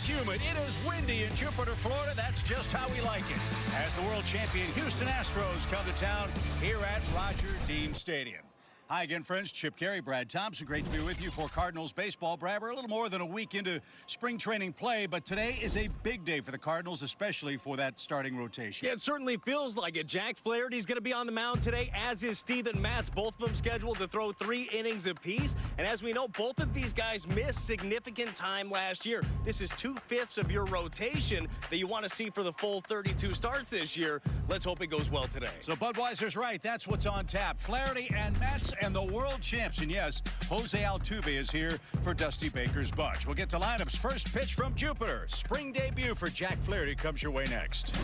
humid. It is windy in Jupiter, Florida. That's just how we like it. As the world champion Houston Astros come to town here at Roger Dean Stadium. Hi again, friends. Chip Carey, Brad Thompson. Great to be with you for Cardinals baseball. Brad, we're a little more than a week into spring training play, but today is a big day for the Cardinals, especially for that starting rotation. Yeah, it certainly feels like it. Jack Flaherty's going to be on the mound today, as is Steven Matz. Both of them scheduled to throw 3 innings apiece. And as we know, both of these guys missed significant time last year. This is 2/5 of your rotation that you want to see for the full 32 starts this year. Let's hope it goes well today. So Budweiser's right. That's what's on tap. Flaherty and Matz and the world champs. And yes, Jose Altuve is here for Dusty Baker's bunch. We'll get to lineups. First pitch from Jupiter. Spring debut for Jack Flaherty comes your way next.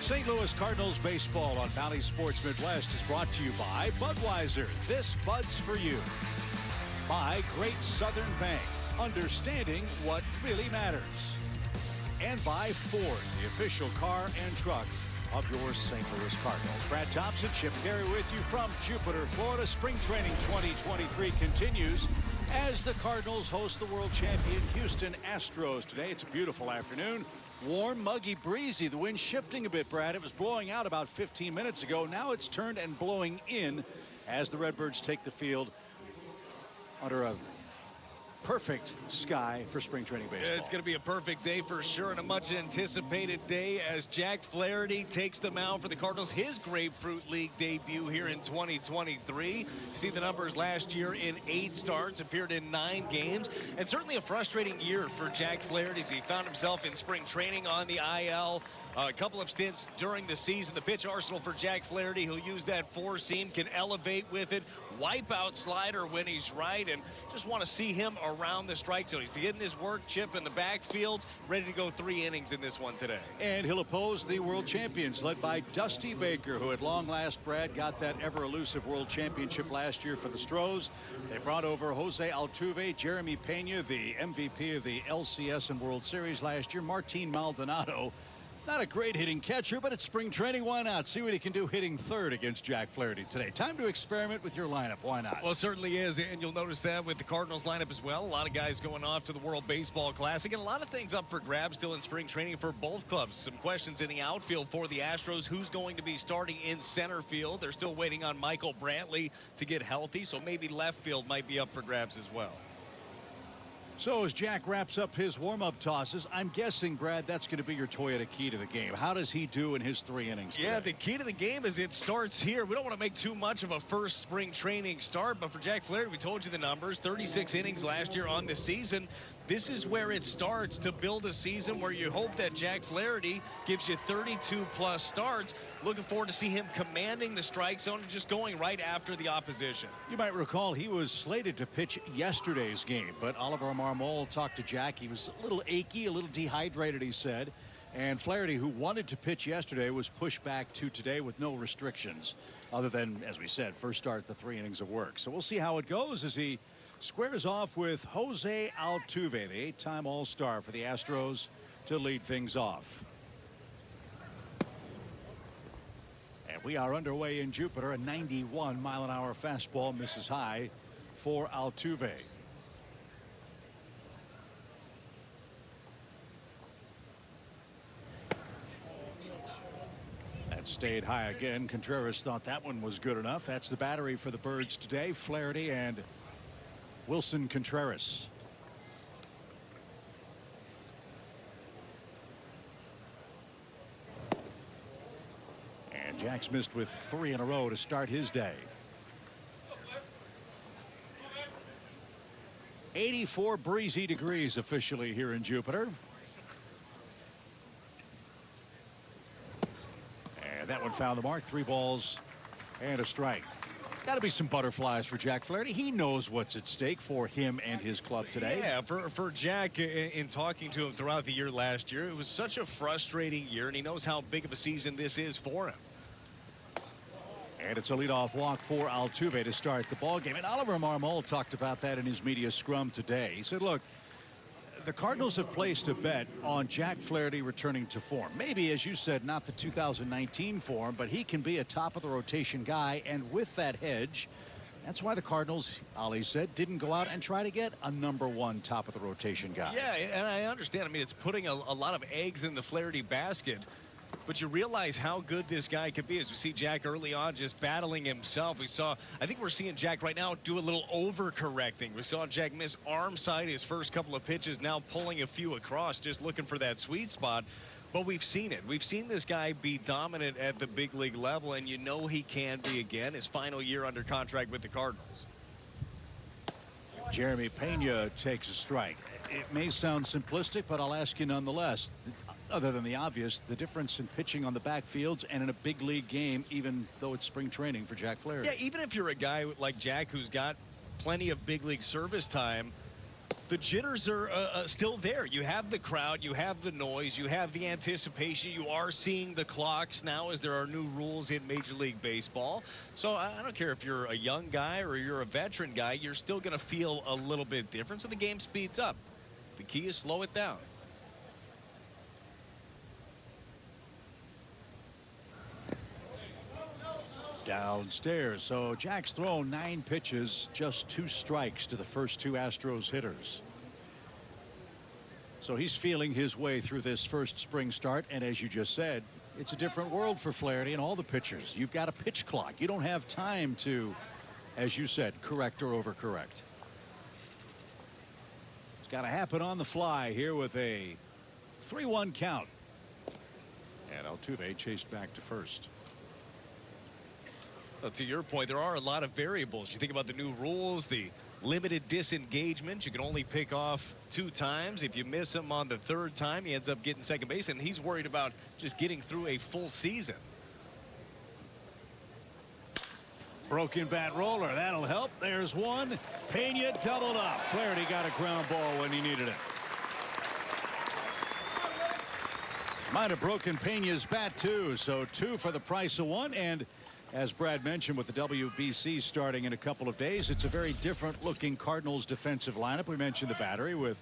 St. Louis Cardinals baseball on Valley Sports Midwest is brought to you by Budweiser. This Bud's for you. By Great Southern Bank. Understanding what really matters. And by Ford, the official car and truck of your St. Louis Cardinals. Brad Thompson, Chip Carey with you from Jupiter, Florida. Spring training 2023 continues as the Cardinals host the world champion Houston Astros today. It's a beautiful afternoon. Warm, muggy, breezy. The wind shifting a bit, Brad. It was blowing out about 15 minutes ago. Now it's turned and blowing in as the Redbirds take the field under a perfect sky for spring training baseball. It's going to be a perfect day for sure, and a much anticipated day as Jack Flaherty takes the mound for the Cardinals, his Grapefruit League debut here in 2023. You see the numbers last year in 8 starts, appeared in 9 games, and certainly a frustrating year for Jack Flaherty as he found himself in spring training on the IL. A couple of stints during the season. The pitch arsenal for Jack Flaherty, who'll use that 4-seam, can elevate with it, wipe out slider when he's right, and just want to see him around the strike zone. He's beginning his work, Chip, in the backfield, ready to go 3 innings in this one today. And he'll oppose the world champions, led by Dusty Baker, who at long last, Brad, got that ever-elusive world championship last year for the Astros. They brought over Jose Altuve, Jeremy Pena, the MVP of the LCS and World Series last year, Martin Maldonado. Not a great hitting catcher, but it's spring training. Why not? See what he can do hitting third against Jack Flaherty today. Time to experiment with your lineup. Why not? Well, it certainly is, and you'll notice that with the Cardinals lineup as well. A lot of guys going off to the World Baseball Classic, and a lot of things up for grabs still in spring training for both clubs. Some questions in the outfield for the Astros. Who's going to be starting in center field? They're still waiting on Michael Brantley to get healthy, so maybe left field might be up for grabs as well. So as Jack wraps up his warm-up tosses, I'm guessing, Brad, that's going to be your Toyota key to the game. How does he do in his 3 innings today? Yeah, the key to the game is it starts here. We don't want to make too much of a first spring training start, but for Jack Flaherty, we told you the numbers, 36 innings last year on the season. This is where it starts to build a season where you hope that Jack Flaherty gives you 32-plus starts. Looking forward to see him commanding the strike zone and just going right after the opposition. You might recall he was slated to pitch yesterday's game, but Oliver Marmol talked to Jack. He was a little achy, a little dehydrated, he said. And Flaherty, who wanted to pitch yesterday, was pushed back to today with no restrictions, other than, as we said, first start the 3 innings of work. So we'll see how it goes as he squares off with Jose Altuve, the 8-time All-Star for the Astros, to lead things off. And we are underway in Jupiter. A 91-mile-an-hour fastball misses high for Altuve. That stayed high again. Contreras thought that one was good enough. That's the battery for the Birds today. Flaherty and Wilson Contreras. And Jack's missed with 3 in a row to start his day. 84 breezy degrees officially here in Jupiter. And that one found the mark. 3 balls and a strike. Got to be some butterflies for Jack Flaherty. He knows what's at stake for him and his club today. Yeah, for Jack, in talking to him throughout the year last year, it was such a frustrating year, and he knows how big of a season this is for him. And it's a leadoff walk for Altuve to start the ballgame. And Oliver Marmol talked about that in his media scrum today. He said, look, the Cardinals have placed a bet on Jack Flaherty returning to form. Maybe, as you said, not the 2019 form, but he can be a top-of-the-rotation guy. And with that hedge That's why the Cardinals, Ali said, didn't go out and try to get a #1 top of the rotation guy. Yeah, and I understand. I mean, it's putting a lot of eggs in the Flaherty basket. But you realize how good this guy could be as we see Jack early on just battling himself. I think we're seeing Jack right now do a little overcorrecting. We saw Jack miss arm side his first couple of pitches, now pulling a few across, just looking for that sweet spot. But we've seen it. We've seen this guy be dominant at the big league level, and you know he can be again. His final year under contract with the Cardinals. Jeremy Pena takes a strike. It may sound simplistic, but I'll ask you nonetheless. Other than the obvious, the difference in pitching on the backfields and in a big league game, even though it's spring training for Jack Flaherty. Yeah, even if you're a guy like Jack who's got plenty of big league service time, the jitters are still there. You have the crowd, you have the noise, you have the anticipation. You are seeing the clocks now as there are new rules in Major League Baseball. So I don't care if you're a young guy or you're a veteran guy, you're still going to feel a little bit different. So the game speeds up. The key is slow it down. Downstairs. So Jack's thrown 9 pitches, just 2 strikes to the first 2 Astros hitters. So he's feeling his way through this first spring start. And as you just said, it's a different world for Flaherty and all the pitchers. You've got a pitch clock. You don't have time to, as you said, correct or overcorrect. It's got to happen on the fly here with a 3-1 count. And Altuve chased back to first. Well, to your point, there are a lot of variables. You think about the new rules, the limited disengagement. You can only pick off 2 times. If you miss him on the 3rd time, he ends up getting second base, and he's worried about just getting through a full season. Broken bat roller. That'll help. There's one. Pena doubled up. Flaherty got a ground ball when he needed it. Might have broken Pena's bat, too. So 2 for the price of 1. And as Brad mentioned, with the WBC starting in a couple of days, it's a very different looking Cardinals defensive lineup. We mentioned the battery with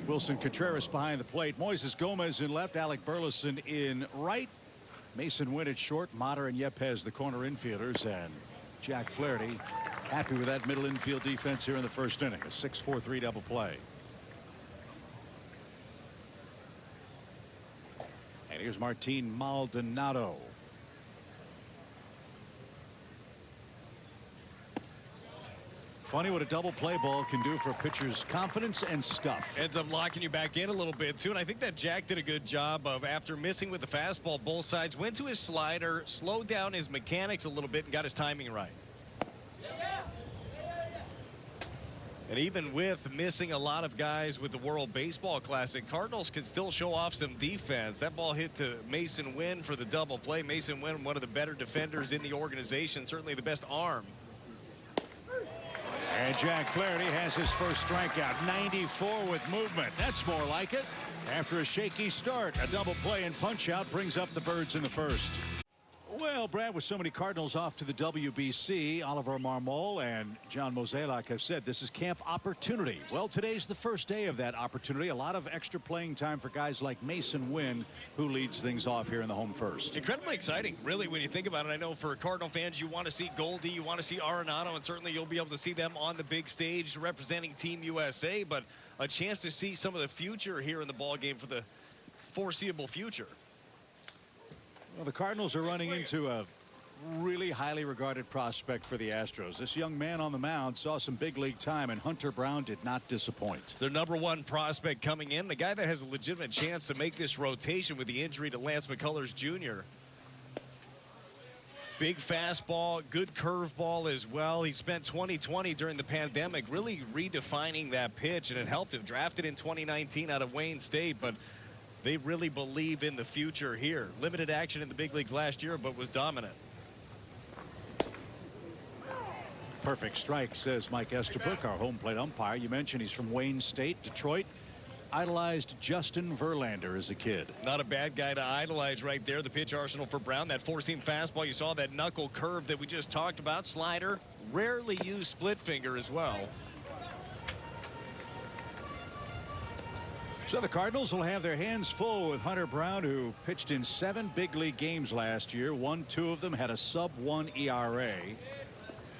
Wilson Contreras behind the plate, Moises Gomez in left, Alec Burleson in right, Mason Wynn at short, Mater and Yepes the corner infielders, and Jack Flaherty happy with that middle infield defense here in the first inning. A 6-4-3 double play. And here's Martin Maldonado. Funny what a double play ball can do for a pitcher's confidence and stuff. Ends up locking you back in a little bit, too. And I think that Jack did a good job of, after missing with the fastball both sides, went to his slider, slowed down his mechanics a little bit, and got his timing right. And even with missing a lot of guys with the World Baseball Classic, Cardinals can still show off some defense. That ball hit to Mason Wynn for the double play. Mason Wynn, one of the better defenders in the organization, certainly the best arm. And Jack Flaherty has his first strikeout. 94 with movement. That's more like it. After a shaky start, a double play and punch out brings up the Birds in the first. Well, Brad, with so many Cardinals off to the WBC, Oliver Marmol and John Mozeliak have said this is camp opportunity. Well, today's the first day of that opportunity. A lot of extra playing time for guys like Mason Wynn, who leads things off here in the home first. Incredibly exciting, really, when you think about it. I know for Cardinal fans, you want to see Goldie, you want to see Arenado, and certainly you'll be able to see them on the big stage representing Team USA, but a chance to see some of the future here in the ballgame for the foreseeable future. Well, the Cardinals are running into a really highly regarded prospect for the Astros. This young man on the mound saw some big league time, and Hunter Brown did not disappoint. It's their #1 prospect coming in, the guy that has a legitimate chance to make this rotation with the injury to Lance McCullers Jr. Big fastball, good curveball as well. He spent 2020 during the pandemic really redefining that pitch, and it helped him. Drafted in 2019 out of Wayne State, but they really believe in the future here. Limited action in the big leagues last year, but was dominant. Perfect strike, says Mike Estabrook, our home plate umpire. You mentioned he's from Wayne State, Detroit. Idolized Justin Verlander as a kid. Not a bad guy to idolize right there. The pitch arsenal for Brown. That four-seam fastball. You saw that knuckle curve that we just talked about. Slider. Rarely used split finger as well. So the Cardinals will have their hands full with Hunter Brown, who pitched in 7 big league games last year. Won 2 of them, had a sub-1 ERA.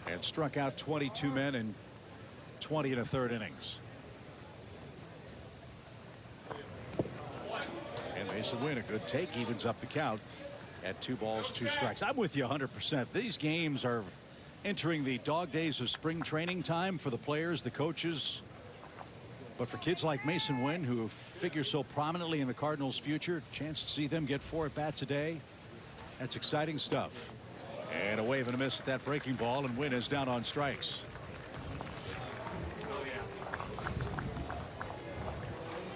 and struck out 22 men in 20 and a third innings. And Mason Wynn, a good take, evens up the count at 2 balls, 2 strikes. I'm with you 100%. These games are entering the dog days of spring training time for the players, the coaches. But for kids like Mason Wynn, who figure so prominently in the Cardinals' future, chance to see them get 4 at-bats a day, that's exciting stuff. And a wave and a miss at that breaking ball, and Wynn is down on strikes.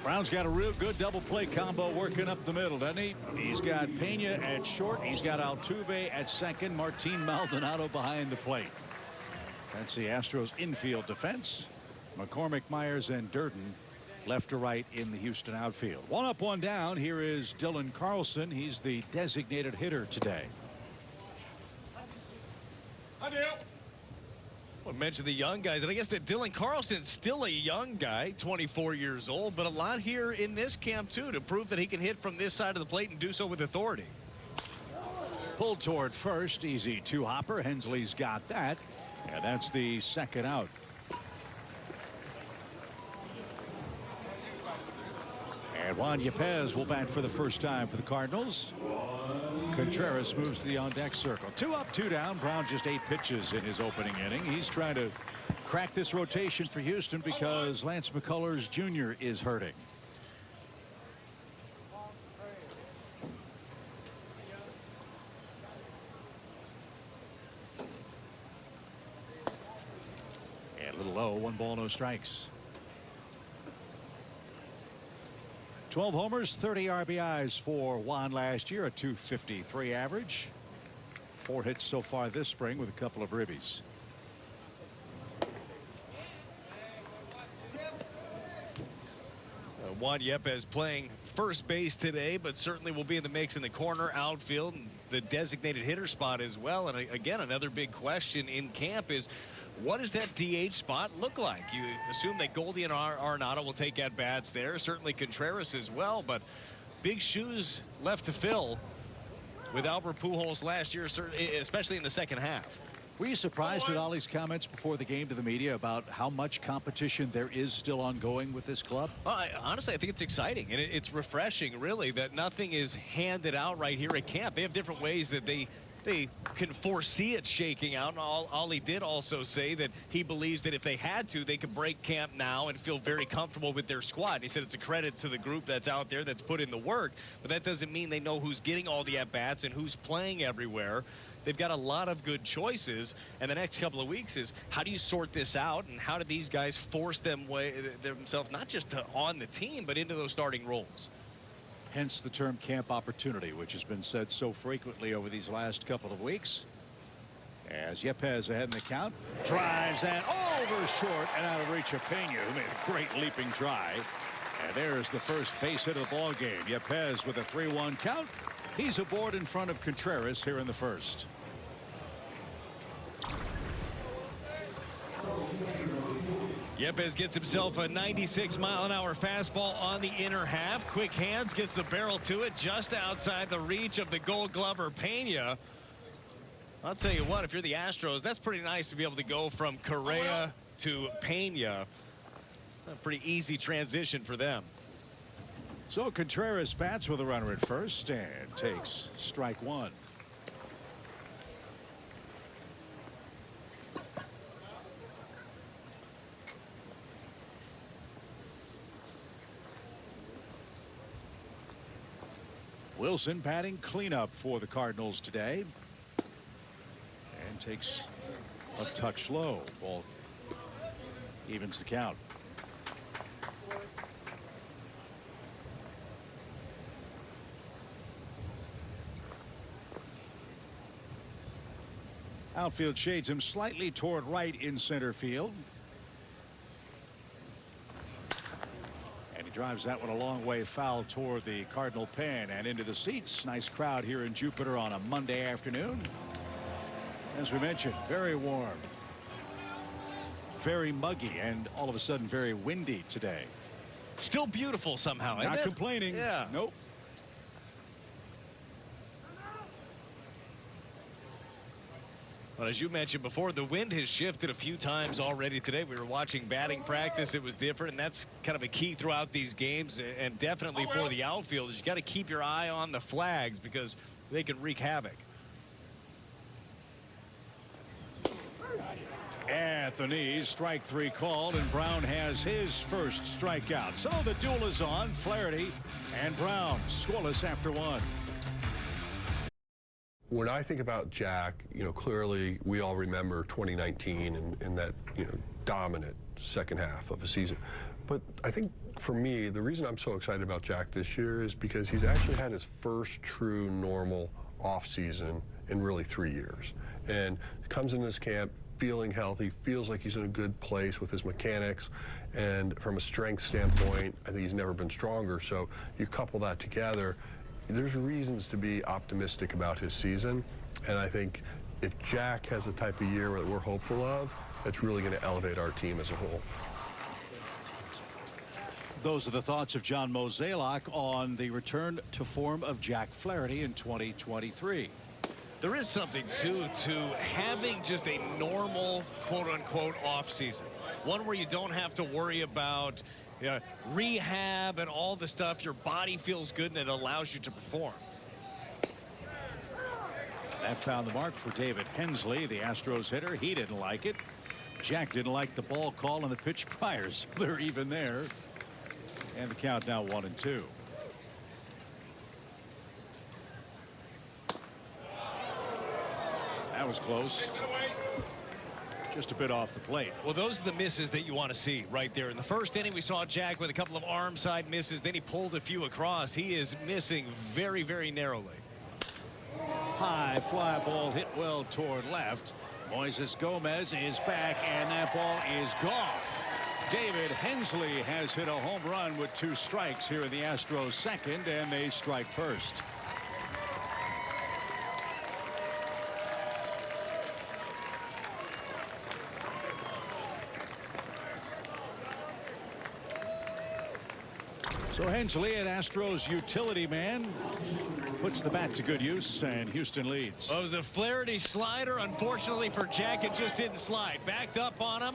Brown's got a real good double play combo working up the middle, doesn't he? He's got Pena at short. He's got Altuve at second. Martin Maldonado behind the plate. That's the Astros infield defense. McCormick, Myers, and Durden left to right in the Houston outfield. 1 up, 1 down. Here is Dylan Carlson. He's the designated hitter today. Well, mention the young guys, and I guess that Dylan Carlson's still a young guy, 24 years old, but a lot here in this camp too to prove that he can hit from this side of the plate and do so with authority. Pulled toward first, easy 2-hopper. Hensley's got that, and that's the second out. And Juan Yepez will bat for the first time for the Cardinals. Contreras moves to the on-deck circle. 2 up, 2 down. Brown just 8 pitches in his opening inning. He's trying to crack this rotation for Houston because Lance McCullers Jr. is hurting. And a little low, 1 ball, no strikes. 12 homers, 30 RBIs for Juan last year, a .253 average. 4 hits so far this spring with a couple of ribbies. Juan Yepez playing first base today, but certainly will be in the mix in the corner, outfield, and the designated hitter spot as well. And again, another big question in camp is, what does that DH spot look like? You assume that Goldie and Arenado will take at bats there. Certainly Contreras as well, but big shoes left to fill with Albert Pujols last year, especially in the second half. Were you surprised at Ollie's comments before the game to the media about how much competition there is still ongoing with this club? Honestly, I think it's exciting, and it's refreshing, really, that nothing is handed out right here at camp. They have different ways that they can foresee it shaking out. And Ollie did also say that he believes that if they had to, they could break camp now and feel very comfortable with their squad. And he said it's a credit to the group that's out there that's put in the work, but that doesn't mean they know who's getting all the at-bats and who's playing everywhere. They've got a lot of good choices, and the next couple of weeks is how do you sort this out, and how do these guys force themselves not just on the team but into those starting roles. Hence the term camp opportunity, which has been said so frequently over these last couple of weeks. As Yepez ahead in the count, drives and over short and out of reach of Pena, who made a great leaping try. And there's the first base hit of the ball game. Yepez with a 3-1 count. He's aboard in front of Contreras here in the first. Yepez gets himself a 96-mile-an-hour fastball on the inner half. Quick hands, gets the barrel to it just outside the reach of the Gold Glover Pena. I'll tell you what, if you're the Astros, that's pretty nice to be able to go from Correa to Pena. A pretty easy transition for them. So Contreras bats with a runner at first and takes strike 1. Wilson batting cleanup for the Cardinals today and takes a touch low. Ball evens the count. Outfield shades him slightly toward right in center field. And he drives that one a long way foul toward the Cardinal pen and into the seats. Nice crowd here in Jupiter on a Monday afternoon. As we mentioned, very warm, very muggy, and all of a sudden very windy today. Still beautiful somehow. Not complaining. Yeah. Nope. Well, as you mentioned before, the wind has shifted a few times already today. We were watching batting practice. It was different, and that's kind of a key throughout these games. And definitely for the outfielders, you got to keep your eye on the flags because they can wreak havoc. At the knees, strike 3 called, and Brown has his first strikeout. So the duel is on. Flaherty and Brown scoreless after 1. When I think about Jack, clearly we all remember 2019 and that, dominant second half of a season. But I think for me, the reason I'm so excited about Jack this year is because he's actually had his first true normal off season in really 3 years. And comes in this camp feeling healthy, feels like he's in a good place with his mechanics, and from a strength standpoint, I think he's never been stronger. So you couple that together, there's reasons to be optimistic about his season, and I think if Jack has the type of year that we're hopeful of, it's really going to elevate our team as a whole. Those are the thoughts of John Mozeliak on the return to form of Jack Flaherty in 2023. There is something, too, to having just a normal, quote-unquote, off-season. One where you don't have to worry about rehab and all the stuff. Your body feels good, and it allows you to perform. That found the mark for David Hensley, the Astros hitter. He didn't like it. Jack didn't like the ball call and the pitch priors. They're even there. And the count now 1-2. That was close. Just a bit off the plate. Well, those are the misses that you want to see right there. In the first inning, we saw Jack with a couple of arm side misses. Then he pulled a few across. He is missing very, very narrowly. High fly ball hit well toward left. Moises Gomez is back, and that ball is gone. David Hensley has hit a home run with 2 strikes here in the Astros second, and they strike first. So Hensley, an Astros utility man, puts the bat to good use, and Houston leads. Well, it was a Flaherty slider. Unfortunately for Jack, it just didn't slide. Backed up on him,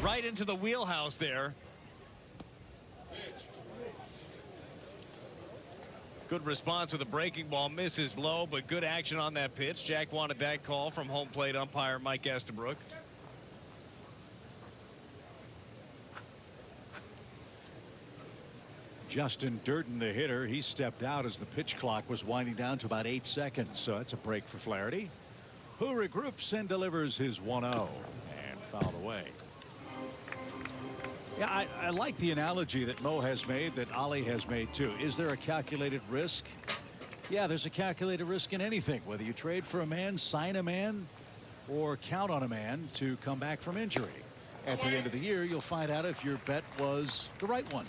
right into the wheelhouse there. Good response with a breaking ball. Misses low, but good action on that pitch. Jack wanted that call from home plate umpire Mike Estabrook. Justin Durden, the hitter, he stepped out as the pitch clock was winding down to about 8 seconds. So it's a break for Flaherty, who regroups and delivers his 1-0 and fouled away. Yeah, I like the analogy that Mo has made, that Ali has made too. Is there a calculated risk? Yeah, there's a calculated risk in anything, whether you trade for a man, sign a man, or count on a man to come back from injury. At the end of the year, you'll find out if your bet was the right one.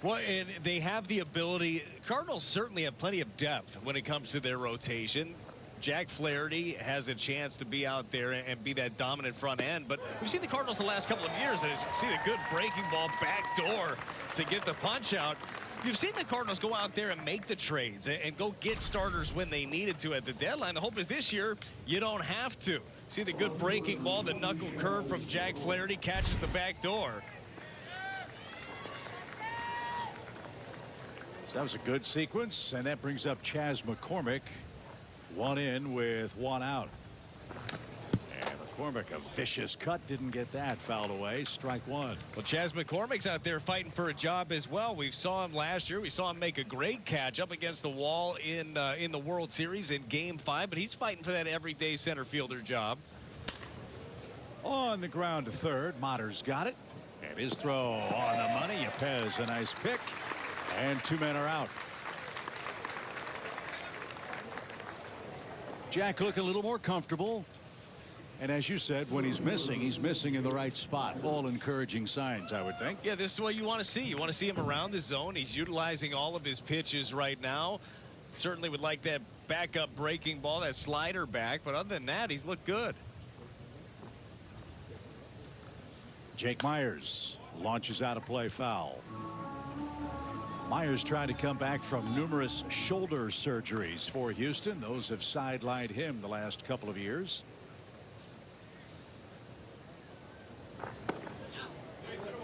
Well, and they have the ability. Cardinals certainly have plenty of depth when it comes to their rotation. Jack Flaherty has a chance to be out there and be that dominant front end. But we've seen the Cardinals the last couple of years. And as you see the good breaking ball back door to get the punch out. You've seen the Cardinals go out there and make the trades and go get starters when they needed to at the deadline. The hope is this year you don't have to. See the good breaking ball, the knuckle curve from Jack Flaherty catches the back door. That was a good sequence, and that brings up Chas McCormick. 1 in with 1 out. And McCormick, a vicious cut, didn't get that, fouled away. Strike 1. Well, Chas McCormick's out there fighting for a job as well. We saw him last year. We saw him make a great catch up against the wall in the World Series in Game 5, but he's fighting for that everyday center fielder job. On the ground to third, Motter's got it, and his throw on the money. Yepez, a nice pick. And 2 men are out. Jack looking a little more comfortable. And as you said, when he's missing in the right spot. All encouraging signs, I would think. Yeah, this is what you want to see. You want to see him around the zone. He's utilizing all of his pitches right now. Certainly would like that backup breaking ball, that slider back. But other than that, he's looked good. Jake Myers launches out a play foul. Myers trying to come back from numerous shoulder surgeries for Houston. Those have sidelined him the last couple of years.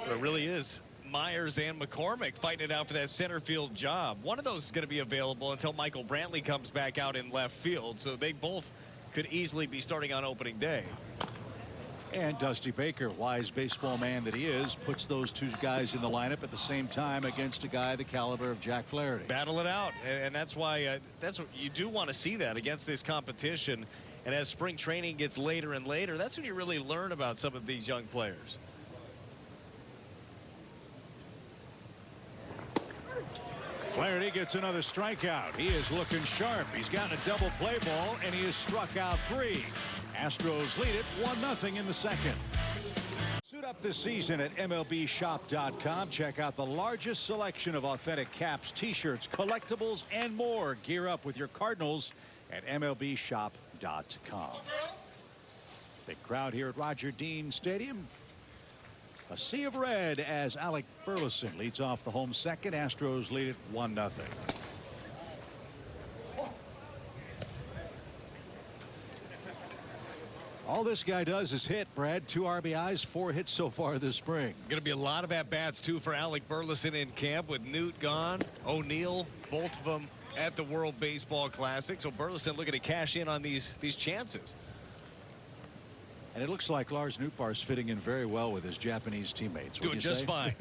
Well, it really is Myers and McCormick fighting it out for that center field job. One of those is going to be available until Michael Brantley comes back out in left field, so they both could easily be starting on opening day. And Dusty Baker, wise baseball man that he is, puts those two guys in the lineup at the same time against a guy the caliber of Jack Flaherty. Battle it out, and that's why that's what you do want to see, that against this competition. And as spring training gets later and later, that's when you really learn about some of these young players. Flaherty gets another strikeout. He is looking sharp. He's gotten a double play ball, and he has struck out 3. Astros lead it 1-0 in the second. Suit up this season at MLBshop.com. Check out the largest selection of authentic caps, t-shirts, collectibles, and more. Gear up with your Cardinals at MLBshop.com. Big crowd here at Roger Dean Stadium. A sea of red as Alec Burleson leads off the home second. Astros lead it 1-0. All this guy does is hit, Brad. 2 RBIs, 4 hits so far this spring. Going to be a lot of at-bats, too, for Alec Burleson in camp with Newt gone, O'Neill, both of them at the World Baseball Classic. So Burleson looking to cash in on these chances. And it looks like Lars Nootbaar's fitting in very well with his Japanese teammates. Doing just fine.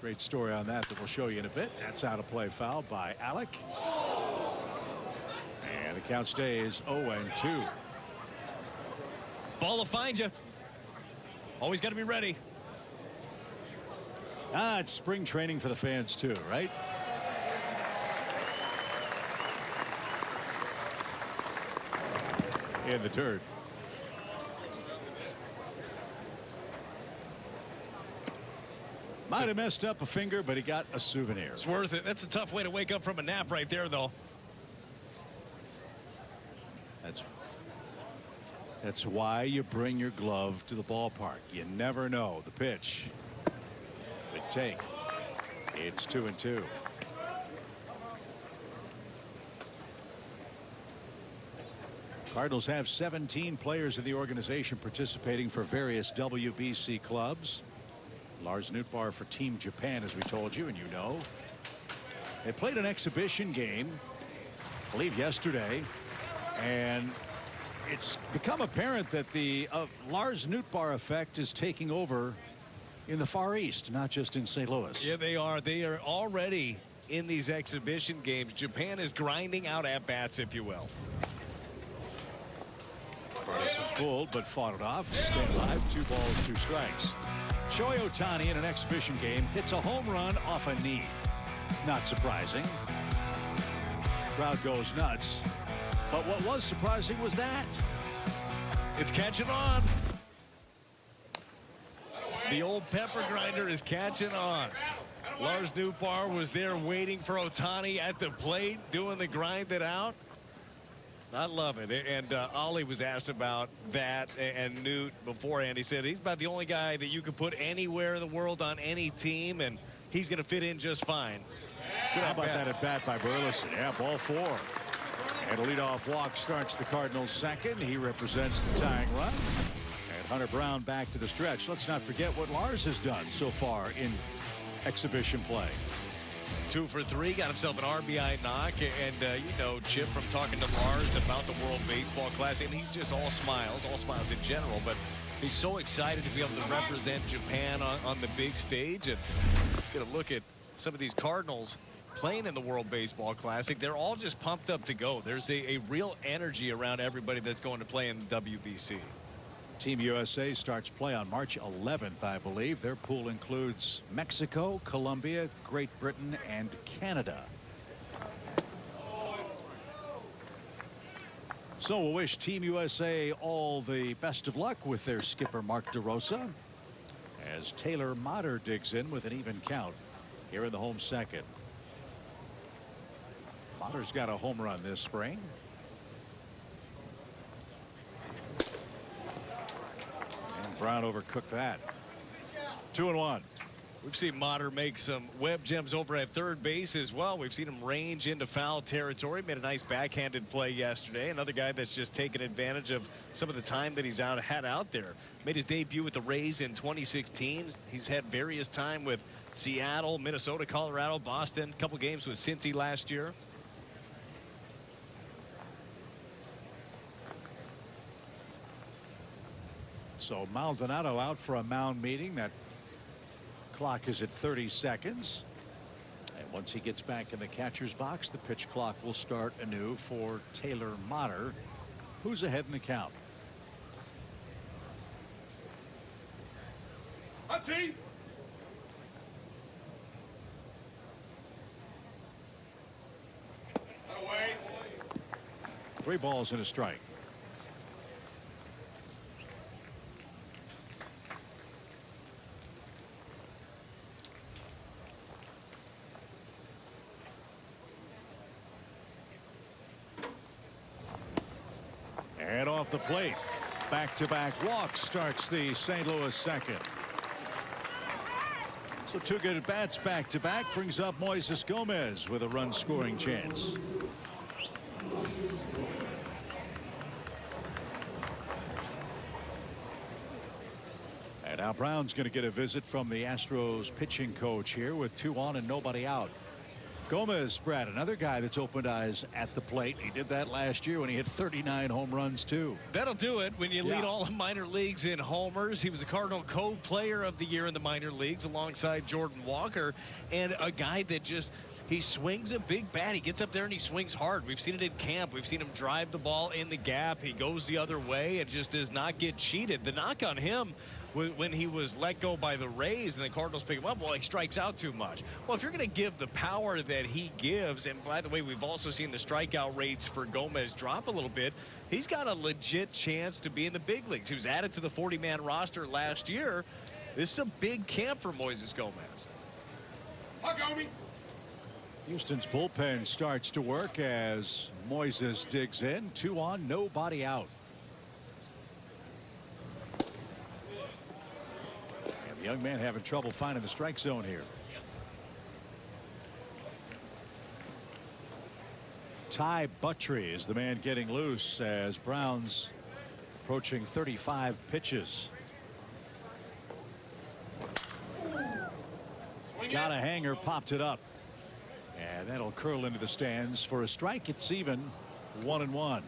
Great story on that we'll show you in a bit. That's out of play foul by Alec. And the count stays 0-2. Ball will find you. Always got to be ready. It's spring training for the fans too, right? In the dirt. Might have messed up a finger, but he got a souvenir. It's worth it. That's a tough way to wake up from a nap right there, though. That's why you bring your glove to the ballpark. You never know. The pitch. Good take. It's 2-2. Cardinals have 17 players in the organization participating for various WBC clubs. Lars Nootbaar for Team Japan, as we told you, and you know. They played an exhibition game, I believe yesterday, and it's become apparent that the Lars Nootbaar effect is taking over in the Far East, not just in St. Louis. Yeah, they are. They are already in these exhibition games. Japan is grinding out at-bats, if you will. Burleson fooled, but fought it off to stay alive. 2 balls, 2 strikes. Shohei Ohtani in an exhibition game hits a home run off a knee. Not surprising. Crowd goes nuts. But what was surprising was that. It's catching on. The old pepper grinder is catching on. Lars Nootbaar was there waiting for Ohtani at the plate, doing the grind it out. I love it. And Ollie was asked about that and Newt beforehand. He said he's about the only guy that you could put anywhere in the world on any team, and he's going to fit in just fine. How about that at bat by Burleson? Yeah, ball 4. And a leadoff walk starts the Cardinals' second. He represents the tying run. And Hunter Brown back to the stretch. Let's not forget what Lars has done so far in exhibition play. 2 for 3, got himself an RBI knock, and you know, Chip, from talking to Lars about the World Baseball Classic, and he's just all smiles in general, but he's so excited to be able to represent Japan on the big stage. And get a look at some of these Cardinals playing in the World Baseball Classic. They're all just pumped up to go. There's a real energy around everybody that's going to play in the WBC. Team USA starts play on March 11th, I believe. Their pool includes Mexico, Colombia, Great Britain, and Canada. So we'll wish Team USA all the best of luck with their skipper, Mark DeRosa, as Taylor Motter digs in with an even count here in the home second. Motter's got a home run this spring. Brown overcooked that. 2-1. We've seen Motter make some web gems over at third base as well. We've seen him range into foul territory. Made a nice backhanded play yesterday. Another guy that's just taken advantage of some of the time that he's had out there. Made his debut with the Rays in 2016. He's had various time with Seattle, Minnesota, Colorado, Boston. A couple games with Cincy last year. So Maldonado out for a mound meeting. That clock is at 30 seconds. And once he gets back in the catcher's box, the pitch clock will start anew for Taylor Motter, who's ahead in the count. Let's see. 3 balls and a strike. And off the plate, back-to-back walks starts the St. Louis second. So 2 good at-bats back-to-back brings up Moises Gomez with a run-scoring chance. And now Brown's going to get a visit from the Astros pitching coach here with 2 on and nobody out. Gomez, Brad, another guy that's opened eyes at the plate. He did that last year when he hit 39 home runs, too. That'll do it when you lead all the minor leagues in homers. He was a Cardinal Co-Player of the Year in the minor leagues alongside Jordan Walker, and a guy that just, he swings a big bat. He gets up there and he swings hard. We've seen it in camp. We've seen him drive the ball in the gap. He goes the other way and just does not get cheated. The knock on him when he was let go by the Rays and the Cardinals pick him up, well, he strikes out too much. Well, if you're going to give the power that he gives, and by the way, we've also seen the strikeout rates for Gomez drop a little bit, he's got a legit chance to be in the big leagues. He was added to the 40-man roster last year. This is a big camp for Moises Gomez. Houston's bullpen starts to work as Moises digs in. 2 on, nobody out. The young man having trouble finding the strike zone here. Ty Buttrey is the man getting loose as Brown's approaching 35 pitches. Got a hanger, popped it up. And that'll curl into the stands for a strike. It's even 1-1.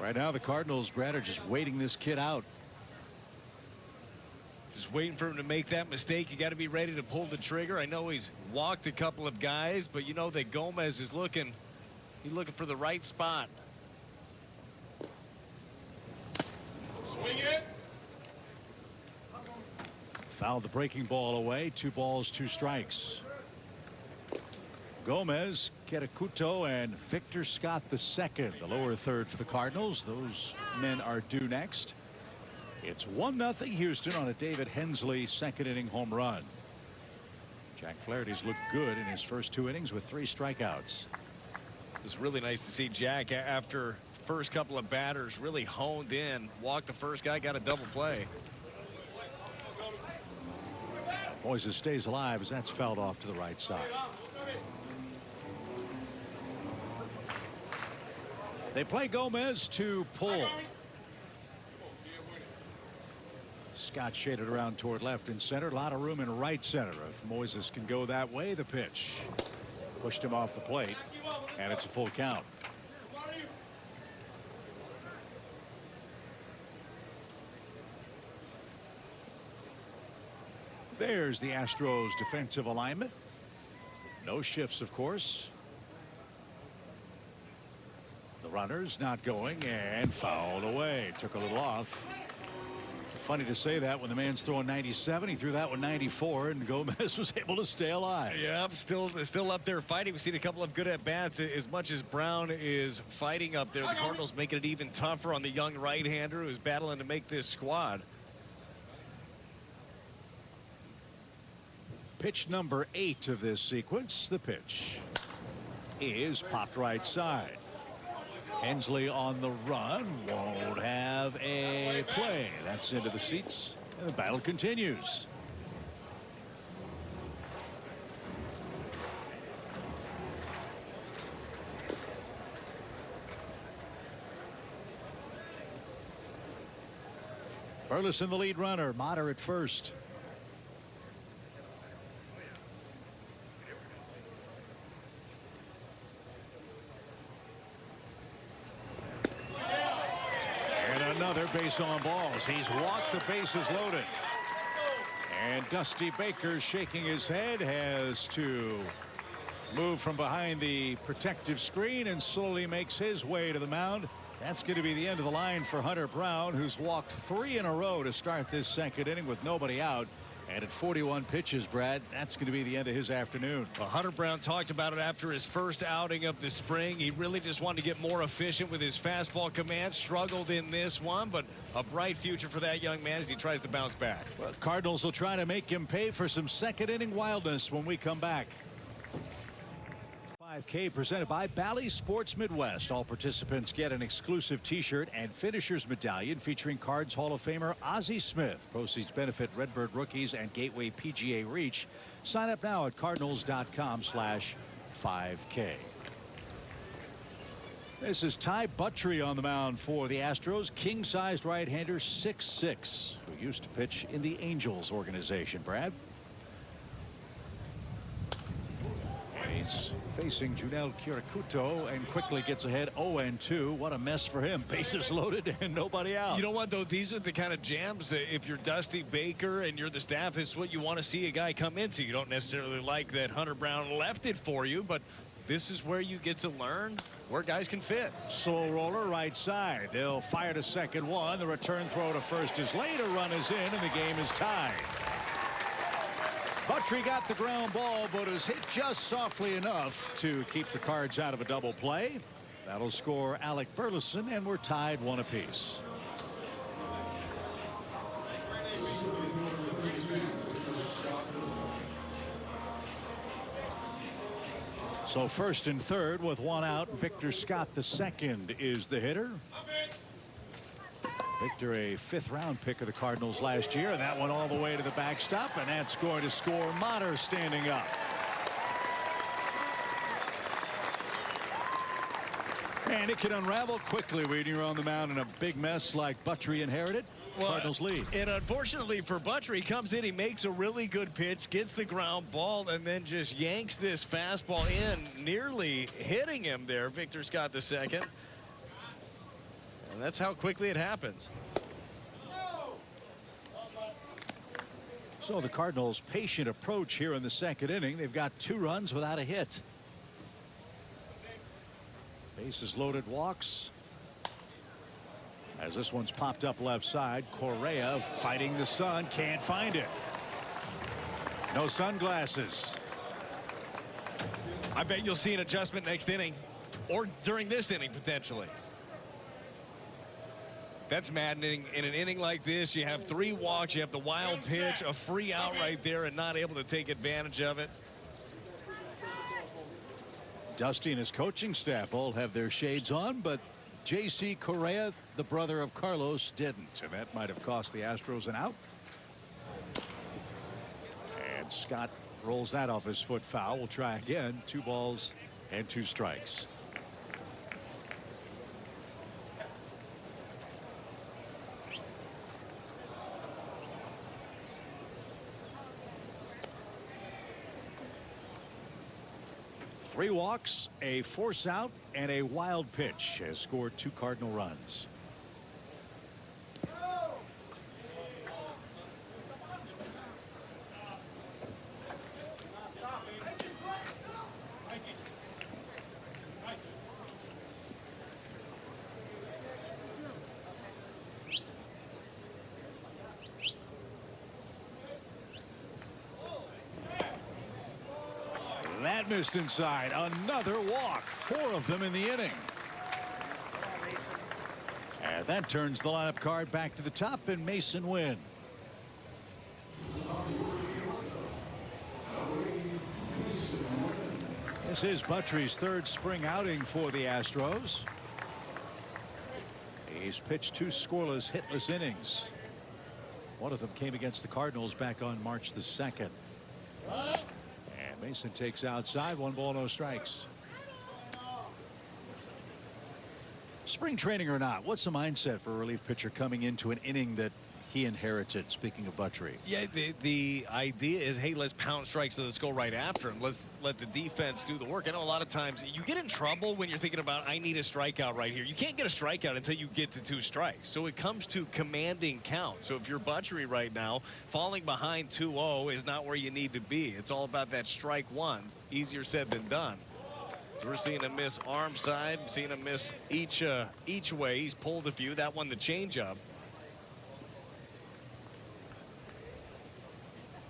Right now, the Cardinals, Brad, are just waiting this kid out. Just waiting for him to make that mistake. You got to be ready to pull the trigger. I know he's walked a couple of guys, but you know that Gomez is looking. He's looking for the right spot. Swing it. Fouled the breaking ball away. 2 balls, 2 strikes. Gomez, Ketakuto, and Victor Scott II, the lower third for the Cardinals. Those men are due next. It's 1-0 Houston on a David Hensley second inning home run. Jack Flaherty's looked good in his first 2 innings with 3 strikeouts. It's really nice to see Jack after first couple of batters really honed in, walked the first guy, got a double play. Moises stays alive as that's fouled off to the right side. They play Gomez to pull. Scott shaded around toward left and center. A lot of room in right center. If Moises can go that way, the pitch pushed him off the plate, and it's a full count. There's the Astros defensive alignment. No shifts, of course. The runners not going and fouled away. Took a little off. funny to say that when the man's throwing 97. He threw that one 94, and Gomez was able to stay alive. Yeah, still up there fighting. We've seen a couple of good at-bats. As much as Brown is fighting up there, the Cardinals making it even tougher on the young right-hander who's battling to make this squad. Pitch number 8 of this sequence. The pitch is popped right side. Hensley on the run, won't have a play. That's into the seats, and the battle continues. Burleson the lead runner, Motter at first. Another base on balls. He's walked, the bases loaded. And Dusty Baker shaking his head, has to move from behind the protective screen and slowly makes his way to the mound. That's going to be the end of the line for Hunter Brown, who's walked 3 in a row to start this second inning with nobody out. And at 41 pitches, Brad, that's going to be the end of his afternoon. Well, Hunter Brown talked about it after his first outing of the spring. He really just wanted to get more efficient with his fastball command. Struggled in this one, but a bright future for that young man as he tries to bounce back. Well, Cardinals will try to make him pay for some second inning wildness when we come back. 5K presented by Bally Sports Midwest. All participants get an exclusive t-shirt and finisher's medallion featuring Cards Hall of Famer Ozzie Smith. Proceeds benefit Redbird Rookies and Gateway PGA Reach. Sign up now at cardinals.com/5K. This is Ty Buttrey on the mound for the Astros. King-sized right-hander, 6'6", who used to pitch in the Angels organization. Brad? He's facing Junel Kirakuto and quickly gets ahead 0-2. What a mess for him. Bases loaded and nobody out. You know what, though? These are the kind of jams that if you're Dusty Baker and you're the staff, this is what you want to see a guy come into. You don't necessarily like that Hunter Brown left it for you, but this is where you get to learn where guys can fit. Slow roller right side. They'll fire to second one. The return throw to first is late. A run is in and the game is tied. Buttrey got the ground ball, but is hit just softly enough to keep the Cards out of a double play. That'll score Alec Burleson, and we're tied 1 apiece. So first and third with 1 out. Victor Scott II is the hitter. Victor, a 5th-round pick of the Cardinals last year, and that went all the way to the backstop, and that's going to score Motter standing up. And it can unravel quickly when you're on the mound in a big mess like Buttrey inherited. Cardinals lead. And unfortunately for Buttrey, he comes in, he makes a really good pitch, gets the ground ball, and then just yanks this fastball in, nearly hitting him there, Victor Scott II. And that's how quickly it happens. So the Cardinals' patient approach here in the second inning. They've got 2 runs without a hit. Bases loaded, walks. As this one's popped up left side, Correa fighting the sun, can't find it. No sunglasses. I bet you'll see an adjustment next inning, or during this inning potentially. That's maddening. In an inning like this, you have 3 walks, you have the wild pitch, a free out right there, and not able to take advantage of it. Dusty and his coaching staff all have their shades on, but J.C. Correa, the brother of Carlos, didn't, and that might have cost the Astros an out. And Scott rolls that off his foot foul. We'll try again. 2 balls and 2 strikes. Three walks, a force out, and a wild pitch has scored 2 Cardinal runs. That missed inside. Another walk. 4 of them in the inning. And that turns the lineup card back to the top, and Mason Wynn. This is Buttry's 3rd spring outing for the Astros. He's pitched 2 scoreless, hitless innings. One of them came against the Cardinals back on March the 2nd. And Mason takes outside. 1 ball, no strikes. Spring training or not, what's the mindset for a relief pitcher coming into an inning that he inherited, speaking of Buttrey? Yeah, the idea is, hey, let's pound strikes, so let's go right after him. Let's let the defense do the work. I know a lot of times you get in trouble when you're thinking about, I need a strikeout right here. You can't get a strikeout until you get to 2 strikes. So it comes to commanding count. So if you're Buttrey right now, falling behind 2-0 is not where you need to be. It's all about that strike 1. Easier said than done. We're seeing him miss arm side, seeing him miss each way. He's pulled a few. That one, the changeup.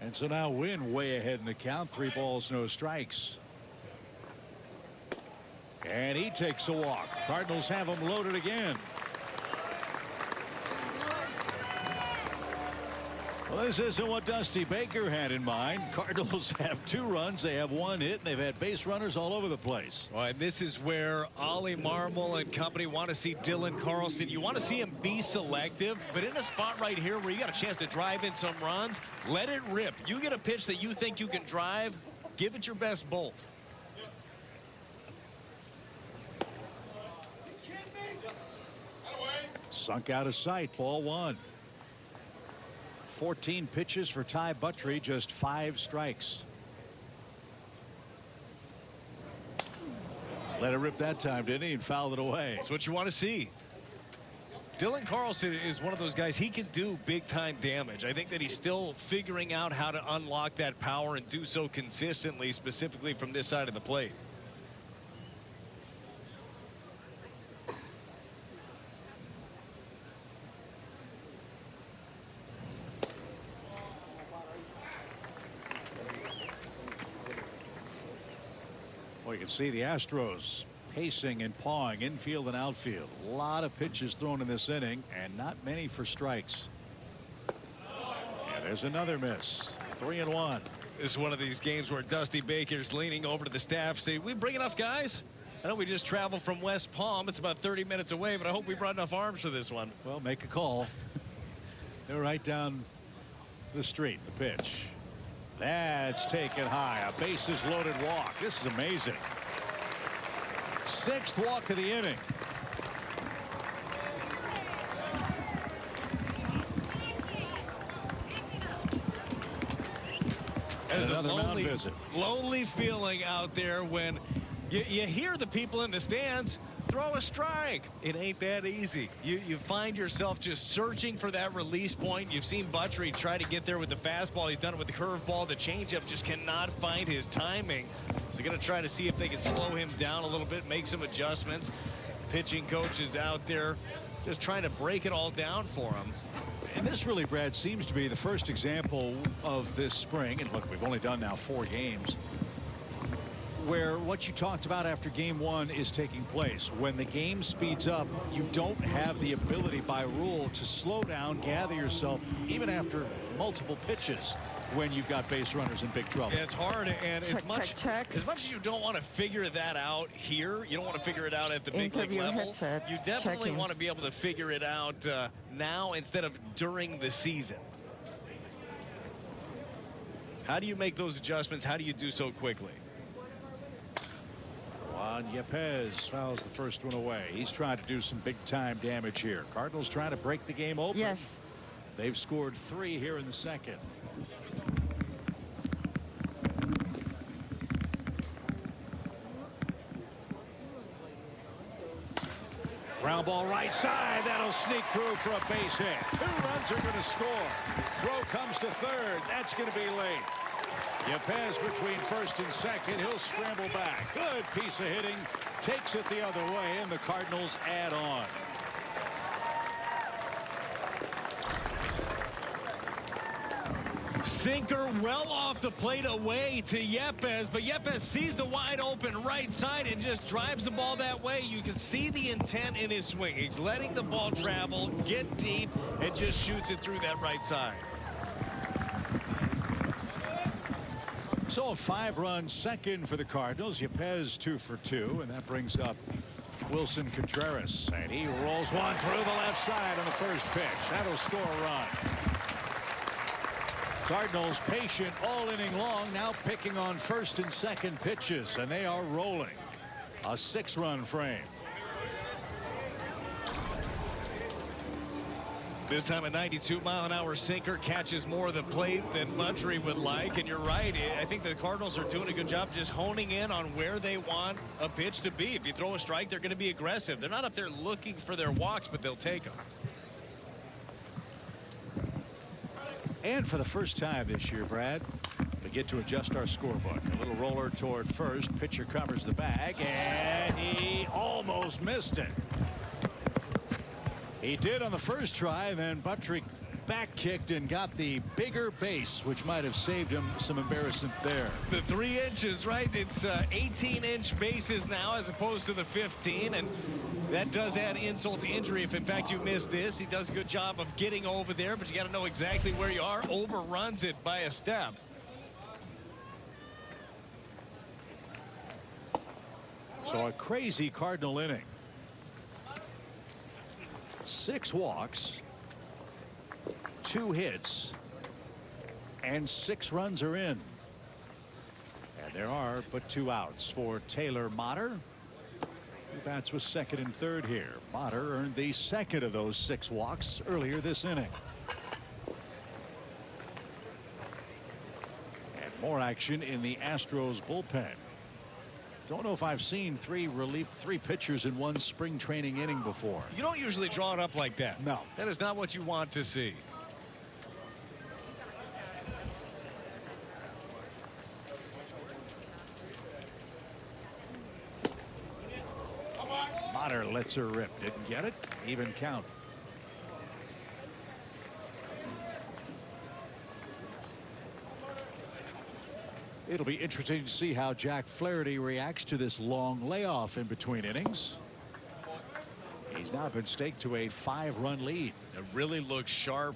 And so now Wynn way ahead in the count. 3 balls, no strikes. And he takes a walk. Cardinals have him loaded again. Well, this isn't what Dusty Baker had in mind. Cardinals have 2 runs. They have 1 hit, and they've had base runners all over the place. Well, and this is where Ollie Marmol and company want to see Dylan Carlson. You want to see him be selective, but in a spot right here where you got a chance to drive in some runs, let it rip. You get a pitch that you think you can drive, give it your best bolt. Sunk out of sight. Ball 1. 14 pitches for Ty Buttrey, just 5 strikes. Let it rip that time, didn't he? And fouled it away. That's what you want to see. Dylan Carlson is one of those guys. He can do big time damage. I think that he's still figuring out how to unlock that power and do so consistently, specifically from this side of the plate. Well, you can see the Astros pacing and pawing infield and outfield. A lot of pitches thrown in this inning, and not many for strikes. And there's another miss. 3-1. This is one of these games where Dusty Baker's leaning over to the staff, saying, we bring enough guys? I know we just traveled from West Palm. It's about 30 minutes away, but I hope we brought enough arms for this one. Well, make a call. They're right down the street. The pitch. That's taken high. A bases loaded walk. This is amazing. 6th walk of the inning. There's another mound visit. Lonely feeling out there when you hear the people in the stands throw a strike. It ain't that easy. You find yourself just searching for that release point. You've seen Buttrey try to get there with the fastball. He's done it with the curveball. The changeup just cannot find his timing. So they're going to try to see if they can slow him down a little bit, make some adjustments. Pitching coach is out there just trying to break it all down for him. And this really, Brad, seems to be the first example of this spring. And look, we've only done now 4 games. Where what you talked about after game 1 is taking place. When the game speeds up, you don't have the ability by rule to slow down, gather yourself, even after multiple pitches, when you've got base runners in big trouble. Yeah, it's hard, and Check, as much as you don't want to figure that out here, you don't want to figure it out at the big league level. Headset. You definitely Checking. want to be able to figure it out now instead of during the season. How do you make those adjustments? How do you do so quickly? Juan Yepez fouls the first one away. He's trying to do some big time damage here. Cardinals trying to break the game open. Yes. They've scored 3 here in the 2nd. Ground ball right side. That'll sneak through for a base hit. 2 runs are going to score. Throw comes to 3rd. That's going to be late. Yepez between 1st and 2nd. He'll scramble back. Good piece of hitting. Takes it the other way, and the Cardinals add on. Sinker well off the plate away to Yepes, but Yepes sees the wide open right side and just drives the ball that way. You can see the intent in his swing. He's letting the ball travel, get deep, and just shoots it through that right side. So a 5-run second for the Cardinals. Yepes 2 for 2, and that brings up Wilson Contreras, and he rolls one through the left side on the first pitch. That'll score a run. Cardinals patient all inning long, now picking on first and second pitches, and they are rolling. A 6-run frame. This time a 92-mile-an-hour sinker catches more of the plate than Mudry would like. And you're right. I think the Cardinals are doing a good job just honing in on where they want a pitch to be. If you throw a strike, they're going to be aggressive. They're not up there looking for their walks, but they'll take them. And for the first time this year, Brad, we get to adjust our scorebook. A little roller toward first. Pitcher covers the bag, and he almost missed it. He did on the first try, then Buttrick back kicked and got the bigger base, which might have saved him some embarrassment there. The 3 inches, right? It's 18-inch bases now as opposed to the 15, and that does add insult to injury if in fact you miss this. He does a good job of getting over there, but you got to know exactly where you are. Overruns it by a step. So a crazy Cardinal inning. 6 walks, 2 hits, and 6 runs are in. And there are but 2 outs for Taylor Motter, who bats with second and third here. Motter earned the second of those 6 walks earlier this inning. And more action in the Astros bullpen. Don't know if I've seen 3 pitchers in one spring training inning before. You don't usually draw it up like that. No. That is not what you want to see. Motter lets her rip. Didn't get it. Even count. It'll be interesting to see how Jack Flaherty reacts to this long layoff in between innings. He's now been staked to a 5-run lead. It really looks sharp,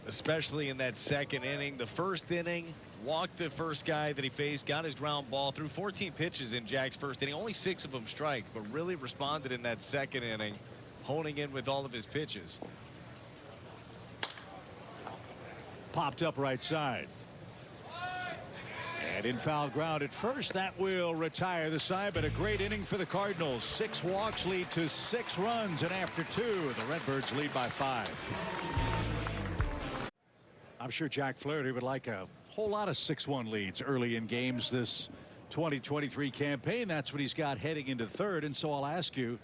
especially in that second inning. The first inning, walked the first guy that he faced, got his ground ball through 14 pitches in Jack's first inning. Only 6 of them strike, but really responded in that second inning, honing in with all of his pitches. Popped up right side. And in foul ground at first, that will retire the side, but a great inning for the Cardinals. 6 walks lead to 6 runs, and after 2, the Redbirds lead by 5. I'm sure Jack Flaherty would like a whole lot of 6-1 leads early in games this 2023 campaign. That's what he's got heading into third, and so I'll ask you,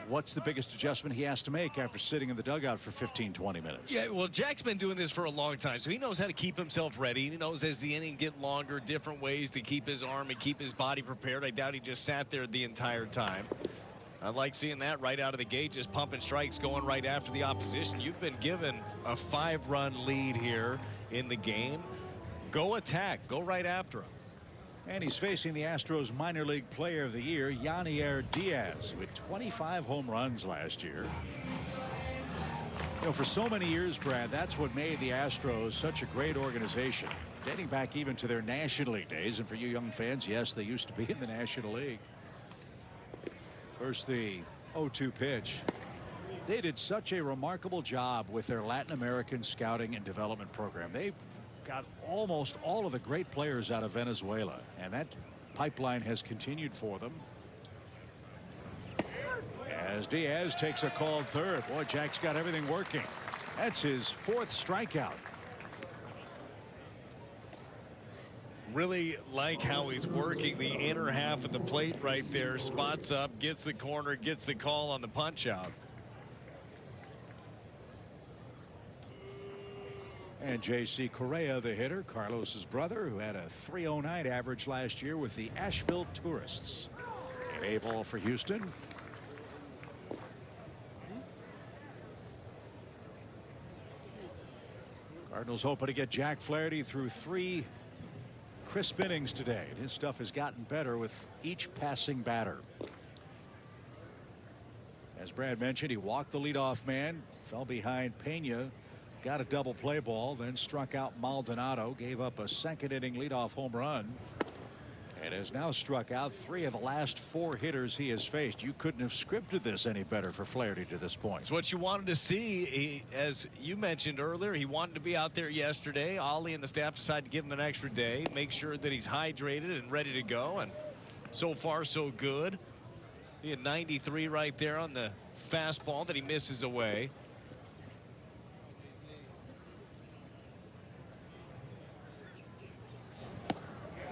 what's the biggest adjustment he has to make after sitting in the dugout for 15-20 minutes? Yeah, well, Jack's been doing this for a long time, so he knows how to keep himself ready. He knows as the inning get longer, different ways to keep his arm and keep his body prepared. I doubt he just sat there the entire time. I like seeing that right out of the gate, just pumping strikes, going right after the opposition. You've been given a 5-run lead here in the game. Go attack. Go right after him. And he's facing the Astros minor league player of the year, Yanier Diaz, with 25 home runs last year. You know, for so many years, Brad, that's what made the Astros such a great organization, dating back even to their National League days. And for you young fans, yes, they used to be in the National League. First, the 0-2 pitch. They did such a remarkable job with their Latin American scouting and development program. They've got almost all of the great players out of Venezuela, and that pipeline has continued for them. As Diaz takes a called third. Boy, Jack's got everything working. That's his 4th strikeout. Really like how he's working the inner half of the plate right there. Spots up, gets the corner, gets the call on the punch out. And J.C. Correa, the hitter, Carlos's brother, who had a .309 average last year with the Asheville Tourists. And a ball for Houston. Cardinals hoping to get Jack Flaherty through 3 crisp innings today. His stuff has gotten better with each passing batter. As Brad mentioned, he walked the leadoff man, fell behind Pena, got a double play ball, then struck out Maldonado, gave up a 2nd inning leadoff home run, and has now struck out 3 of the last 4 hitters he has faced. You couldn't have scripted this any better for Flaherty to this point. It's what you wanted to see. As you mentioned earlier, he wanted to be out there yesterday. Ollie and the staff decided to give him an extra day, make sure that he's hydrated and ready to go, and so far so good. He had 93 right there on the fastball that he misses away.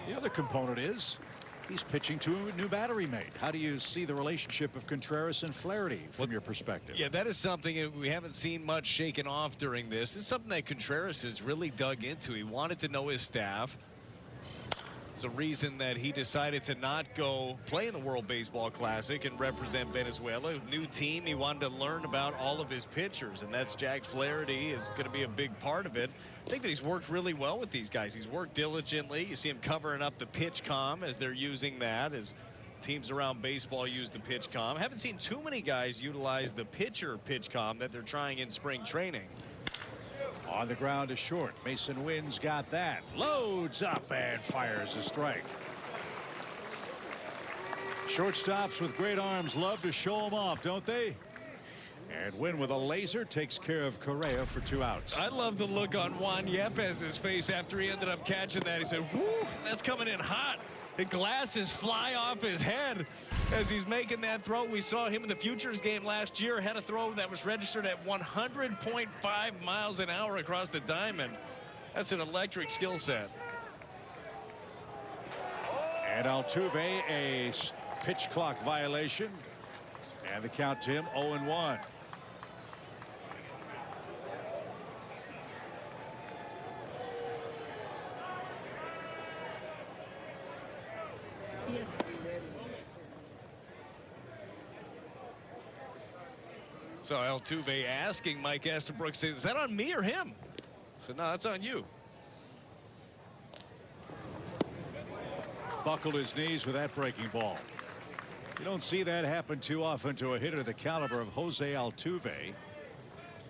The other component is he's pitching to a new battery mate. How do you see the relationship of Contreras and Flaherty from your perspective? Yeah, that is something we haven't seen much shaken off during this. It's something that Contreras has really dug into. He wanted to know his staff. It's a reason that he decided to not go play in the World Baseball Classic and represent Venezuela. New team. He wanted to learn about all of his pitchers, and that's Jack Flaherty is going to be a big part of it. I think that he's worked really well with these guys. He's worked diligently. You see him covering up the pitch comm as they're using that, as teams around baseball use the pitch comm. I haven't seen too many guys utilize the pitcher pitch comm that they're trying in spring training. On the ground is short. Mason Wynn's got that. Loads up and fires a strike. Shortstops with great arms love to show them off, don't they? And Wynn with a laser takes care of Correa for 2 outs. I love the look on Juan Yepez's face after he ended up catching that. He said, "Whoo, that's coming in hot." The glasses fly off his head as he's making that throw. We saw him in the Futures game last year, had a throw that was registered at 100.5 miles an hour across the diamond. That's an electric skill set. And Altuve, a pitch clock violation. And the count to him 0-1. So Altuve asking Mike Estabrook, is that on me or him? I said, no, that's on you. Buckled his knees with that breaking ball. You don't see that happen too often to a hitter the caliber of Jose Altuve,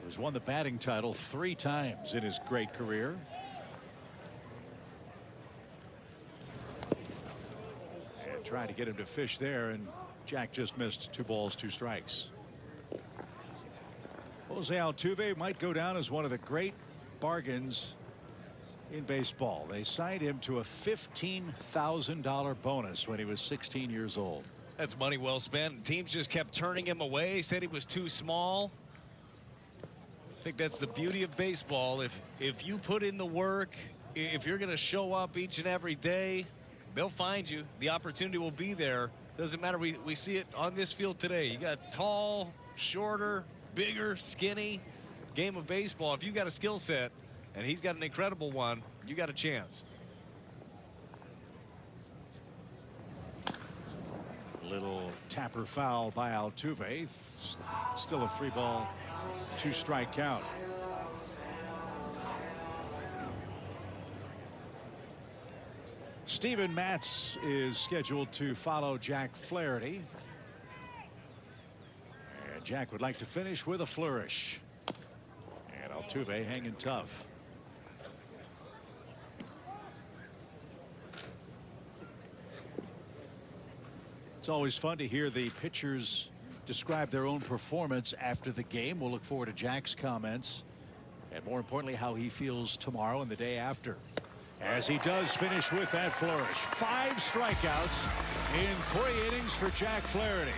who's won the batting title 3 times in his great career. And trying to get him to fish there, and Jack just missed 2 balls 2 strikes. Jose Altuve might go down as one of the great bargains in baseball. They signed him to a $15,000 bonus when he was 16 years old. That's money well spent. Teams just kept turning him away, said he was too small. I think that's the beauty of baseball. If you put in the work, if you're going to show up each and every day, they'll find you. The opportunity will be there. Doesn't matter. We see it on this field today. You got tall, shorter, bigger, skinny. Game of baseball. If you got a skill set, and he's got an incredible one, you got a chance. Little tapper foul by Altuve. Still a 3-ball 2-strike count. Steven Matz is scheduled to follow Jack Flaherty. And Jack would like to finish with a flourish. And Altuve hanging tough. It's always fun to hear the pitchers describe their own performance after the game. We'll look forward to Jack's comments, and more importantly, how he feels tomorrow and the day after, as he does finish with that flourish. 5 strikeouts in 3 innings for Jack Flaherty.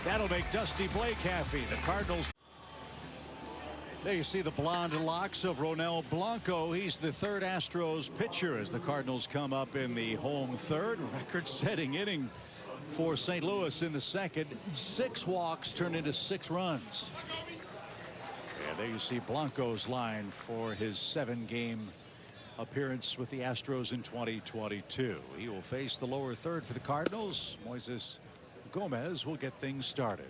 That'll make Dusty Blake happy. The Cardinals. There you see the blonde locks of Ronel Blanco. He's the 3rd Astros pitcher as the Cardinals come up in the home 3rd. Record-setting inning for St. Louis in the 2nd. 6 walks turned into 6 runs. And there you see Blanco's line for his 7-game appearance with the Astros in 2022. He will face the lower 3rd for the Cardinals. Moises Gomez will get things started.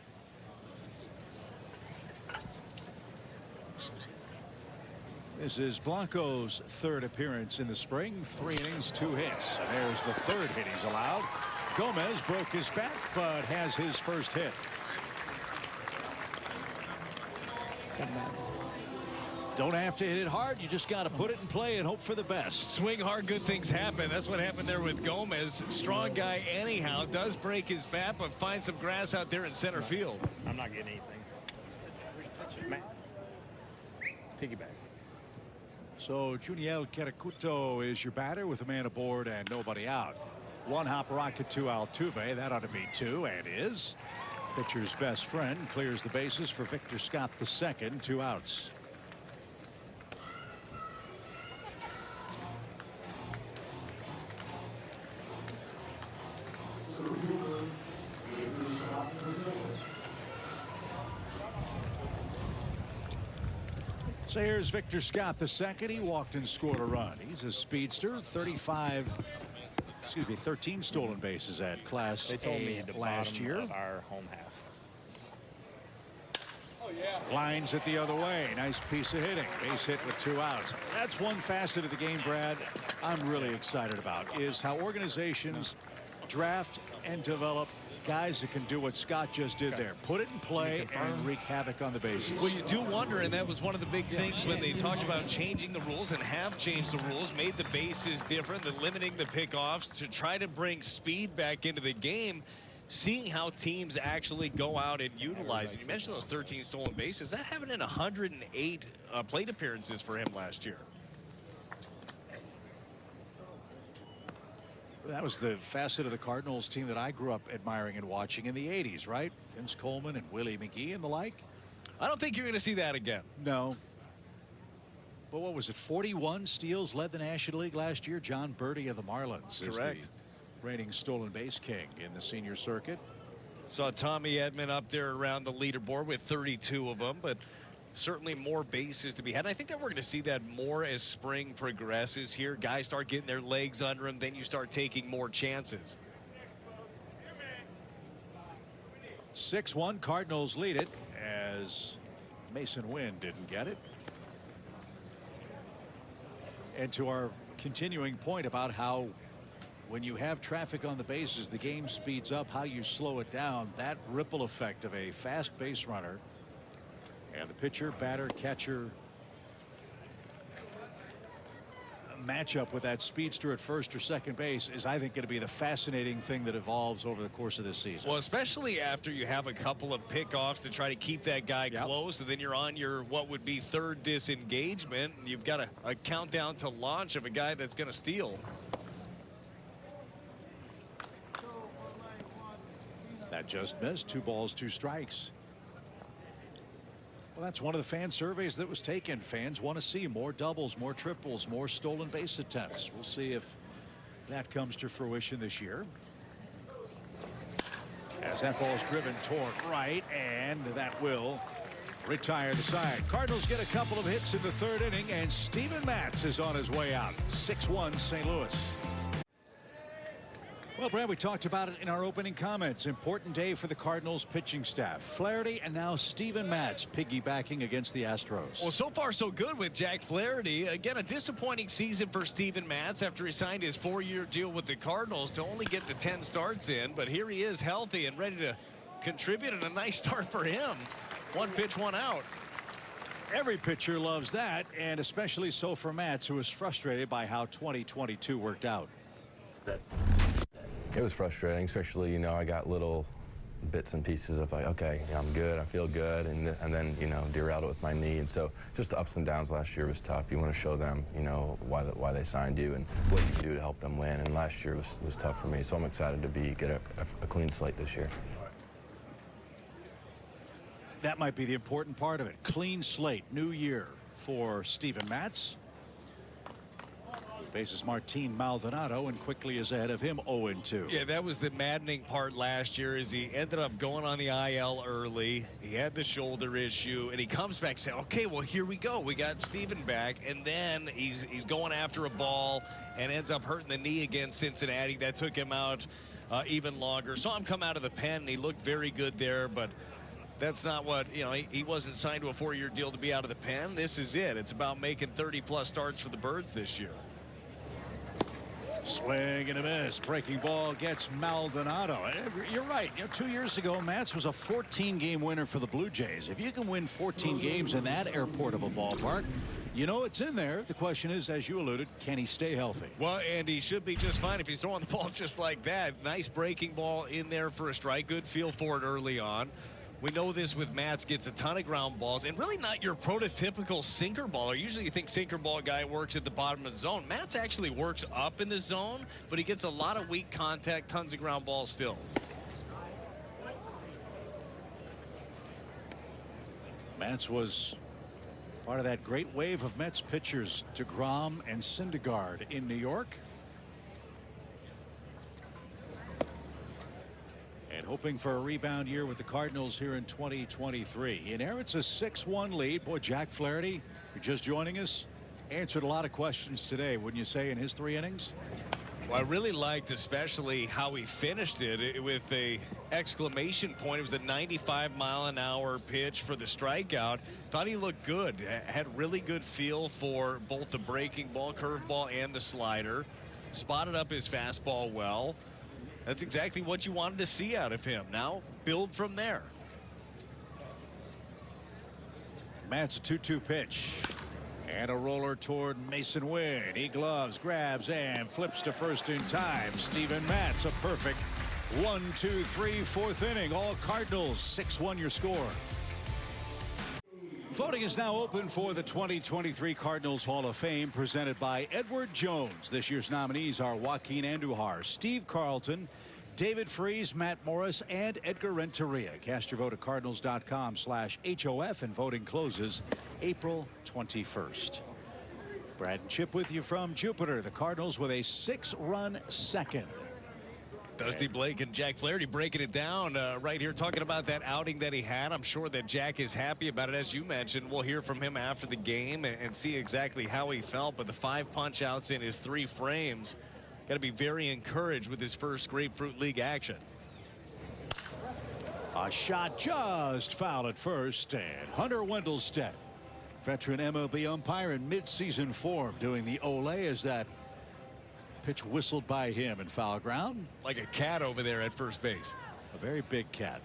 This is Blanco's third appearance in the spring. 3 innings, 2 hits. And there's the third hit he's allowed. Gomez broke his bat, but has his first hit. Don't have to hit it hard. You just got to put it in play and hope for the best. Swing hard, good things happen. That's what happened there with Gomez. Strong guy anyhow. Does break his bat, but finds some grass out there in center field. I'm not getting anything. Piggyback. So Juniel Kerakuto is your batter with a man aboard and nobody out. 1 hop rocket to Altuve. That ought to be 2, and is. Pitcher's best friend clears the bases for Victor Scott II. 2 outs. So here's Victor Scott II. He walked and scored a run. He's a speedster. 13 stolen bases at Class They told me A the last year. of our home half. Lines it the other way. Nice piece of hitting. Base hit with 2 outs. That's one facet of the game, Brad, I'm really excited about, is how organizations draft and develop guys that can do what Scott just did there. Put it in play and wreak havoc on the bases. Well, you do wonder, and that was one of the big things when they talked about changing the rules and have changed the rules, made the bases different, than limiting the pickoffs to try to bring speed back into the game. Seeing how teams actually go out and utilize it. You mentioned those 13 stolen bases. That happened in 108 plate appearances for him last year. That was the facet of the Cardinals team that I grew up admiring and watching in the 80s, right? Vince Coleman and Willie McGee and the like. I don't think you're going to see that again. No. But what was it? 41 steals led the National League last year. John Birdie of the Marlins is the reigning stolen base king in the senior circuit. Saw Tommy Edman up there around the leaderboard with 32 of them, but certainly more bases to be had. And I think that we're going to see that more as spring progresses here. Guys start getting their legs under them, then you start taking more chances. 6-1, Cardinals lead it as Mason Wynn didn't get it. And to our continuing point about how when you have traffic on the bases, the game speeds up. How you slow it down, that ripple effect of a fast base runner and the pitcher, batter, catcher matchup with that speedster at first or second base is, I think, going to be the fascinating thing that evolves over the course of this season. Well, especially after you have a couple of pickoffs to try to keep that guy close, and then you're on your what would be third disengagement, and you've got a countdown to launch of a guy that's going to steal. That just missed. 2 balls, 2 strikes. Well, that's one of the fan surveys that was taken. Fans want to see more doubles, more triples, more stolen base attempts. We'll see if that comes to fruition this year. As that ball is driven toward right, and that will retire the side. Cardinals get a couple of hits in the 3rd inning, and Steven Matz is on his way out. 6-1 St. Louis. Well, Brad, we talked about it in our opening comments. Important day for the Cardinals pitching staff. Flaherty and now Steven Matz piggybacking against the Astros. Well, so far so good with Jack Flaherty. Again, a disappointing season for Steven Matz after he signed his 4-year deal with the Cardinals to only get the 10 starts in. But here he is, healthy and ready to contribute, and a nice start for him. 1 pitch, 1 out. Every pitcher loves that, and especially so for Matz, who is frustrated by how 2022 worked out. It was frustrating, especially, you know, I got little bits and pieces of like, okay, I'm good, I feel good, and then, you know, derailed it with my knee. And so just the ups and downs last year was tough. You want to show them, you know, why they signed you and what you can do to help them win. And last year was tough for me, so I'm excited to get a clean slate this year. That might be the important part of it. Clean slate, new year for Steven Matz. Faces Martin Maldonado and quickly is ahead of him 0-2. Yeah, that was the maddening part last year, is he ended up going on the IL early. He had the shoulder issue, and he comes back and says, okay, well, here we go. We got Steven back, and then he's going after a ball and ends up hurting the knee against Cincinnati. That took him out even longer. Saw him come out of the pen, and he looked very good there, but That's not what, you know, he wasn't signed to a 4-year deal to be out of the pen. This is it. It's about making 30-plus starts for the Birds this year. Swing and a miss. Breaking ball gets Maldonado. You're right. You know, 2 years ago, Matz was a 14-game winner for the Blue Jays. If you can win 14 games in that airport of a ballpark, you know it's in there. The question is, as you alluded, can he stay healthy? Well, and he should be just fine if he's throwing the ball just like that. Nice breaking ball in there for a strike. Good feel for it early on. We know this with Matz, gets a ton of ground balls, and really not your prototypical sinker baller. Usually you think sinker ball guy works at the bottom of the zone. Matz actually works up in the zone, but he gets a lot of weak contact, tons of ground balls still. Matz was part of that great wave of Mets pitchers, DeGrom and Syndergaard in New York. And hoping for a rebound year with the Cardinals here in 2023. He inherits a 6-1 lead. Boy, Jack Flaherty, you're just joining us, answered a lot of questions today, wouldn't you say, in his 3 innings? Well, I really liked especially how he finished it with a exclamation point. It was a 95-mile-an-hour pitch for the strikeout. Thought he looked good. Had really good feel for both the breaking ball, curveball, and the slider. Spotted up his fastball well. That's exactly what you wanted to see out of him. Now build from there. Matz, a 2-2 pitch. And a roller toward Mason Wynn. He gloves, grabs, and flips to first in time. Steven Matz, a perfect 1, 2, 3, 4th inning. All Cardinals, 6-1 your score. Voting is now open for the 2023 Cardinals Hall of Fame, presented by Edward Jones. This year's nominees are Joaquin Andujar, Steve Carlton, David Freese, Matt Morris, and Edgar Renteria. Cast your vote at cardinals.com/HOF, and voting closes April 21st. Brad and Chip with you from Jupiter. The Cardinals with a 6-run second. Dusty Blake and Jack Flaherty breaking it down right here, talking about that outing that he had. I'm sure that Jack is happy about it. As you mentioned, we'll hear from him after the game and see exactly how he felt. But the 5 punch outs in his 3 frames, got to be very encouraged with his first Grapefruit League action. A shot just fouled at first, and Hunter Wendelstedt, veteran MLB umpire in midseason form, doing the Olay as that pitch whistled by him in foul ground. Like a cat over there at first base. A very big cat.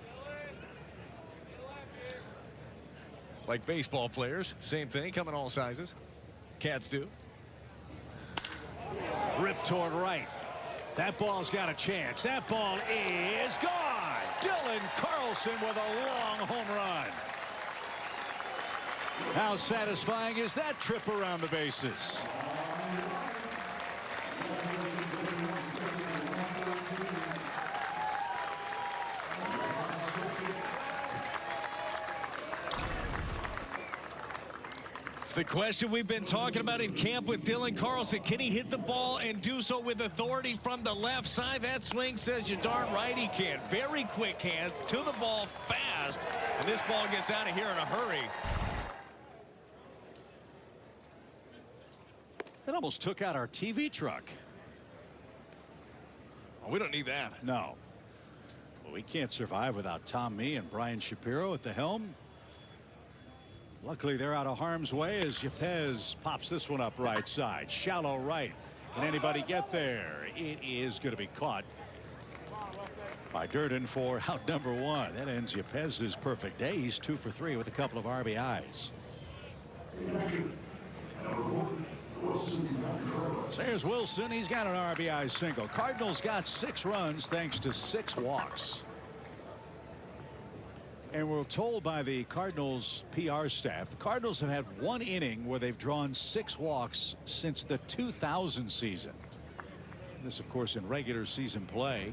Like baseball players, same thing, come in all sizes. Cats do. Ripped toward right. That ball's got a chance. That ball is gone. Dylan Carlson with a long home run. How satisfying is that trip around the bases? It's the question we've been talking about in camp with Dylan Carlson. Can he hit the ball and do so with authority from the left side? That swing says you're darn right he can. Very quick hands to the ball fast, and this ball gets out of here in a hurry. That almost took out our TV truck. Oh, we don't need that. No. Well, we can't survive without Tom Mee and Brian Shapiro at the helm. Luckily, they're out of harm's way as Yepez pops this one up right side. Shallow right. Can anybody get there? It is going to be caught by Durden for out number 1. That ends Yepez's perfect day. He's 2 for 3 with a couple of RBIs. So here's Wilson. He's got an RBI single. Cardinals got 6 runs thanks to 6 walks. And we're told by the Cardinals PR staff, the Cardinals have had 1 inning where they've drawn 6 walks since the 2000 season. This, of course, in regular season play.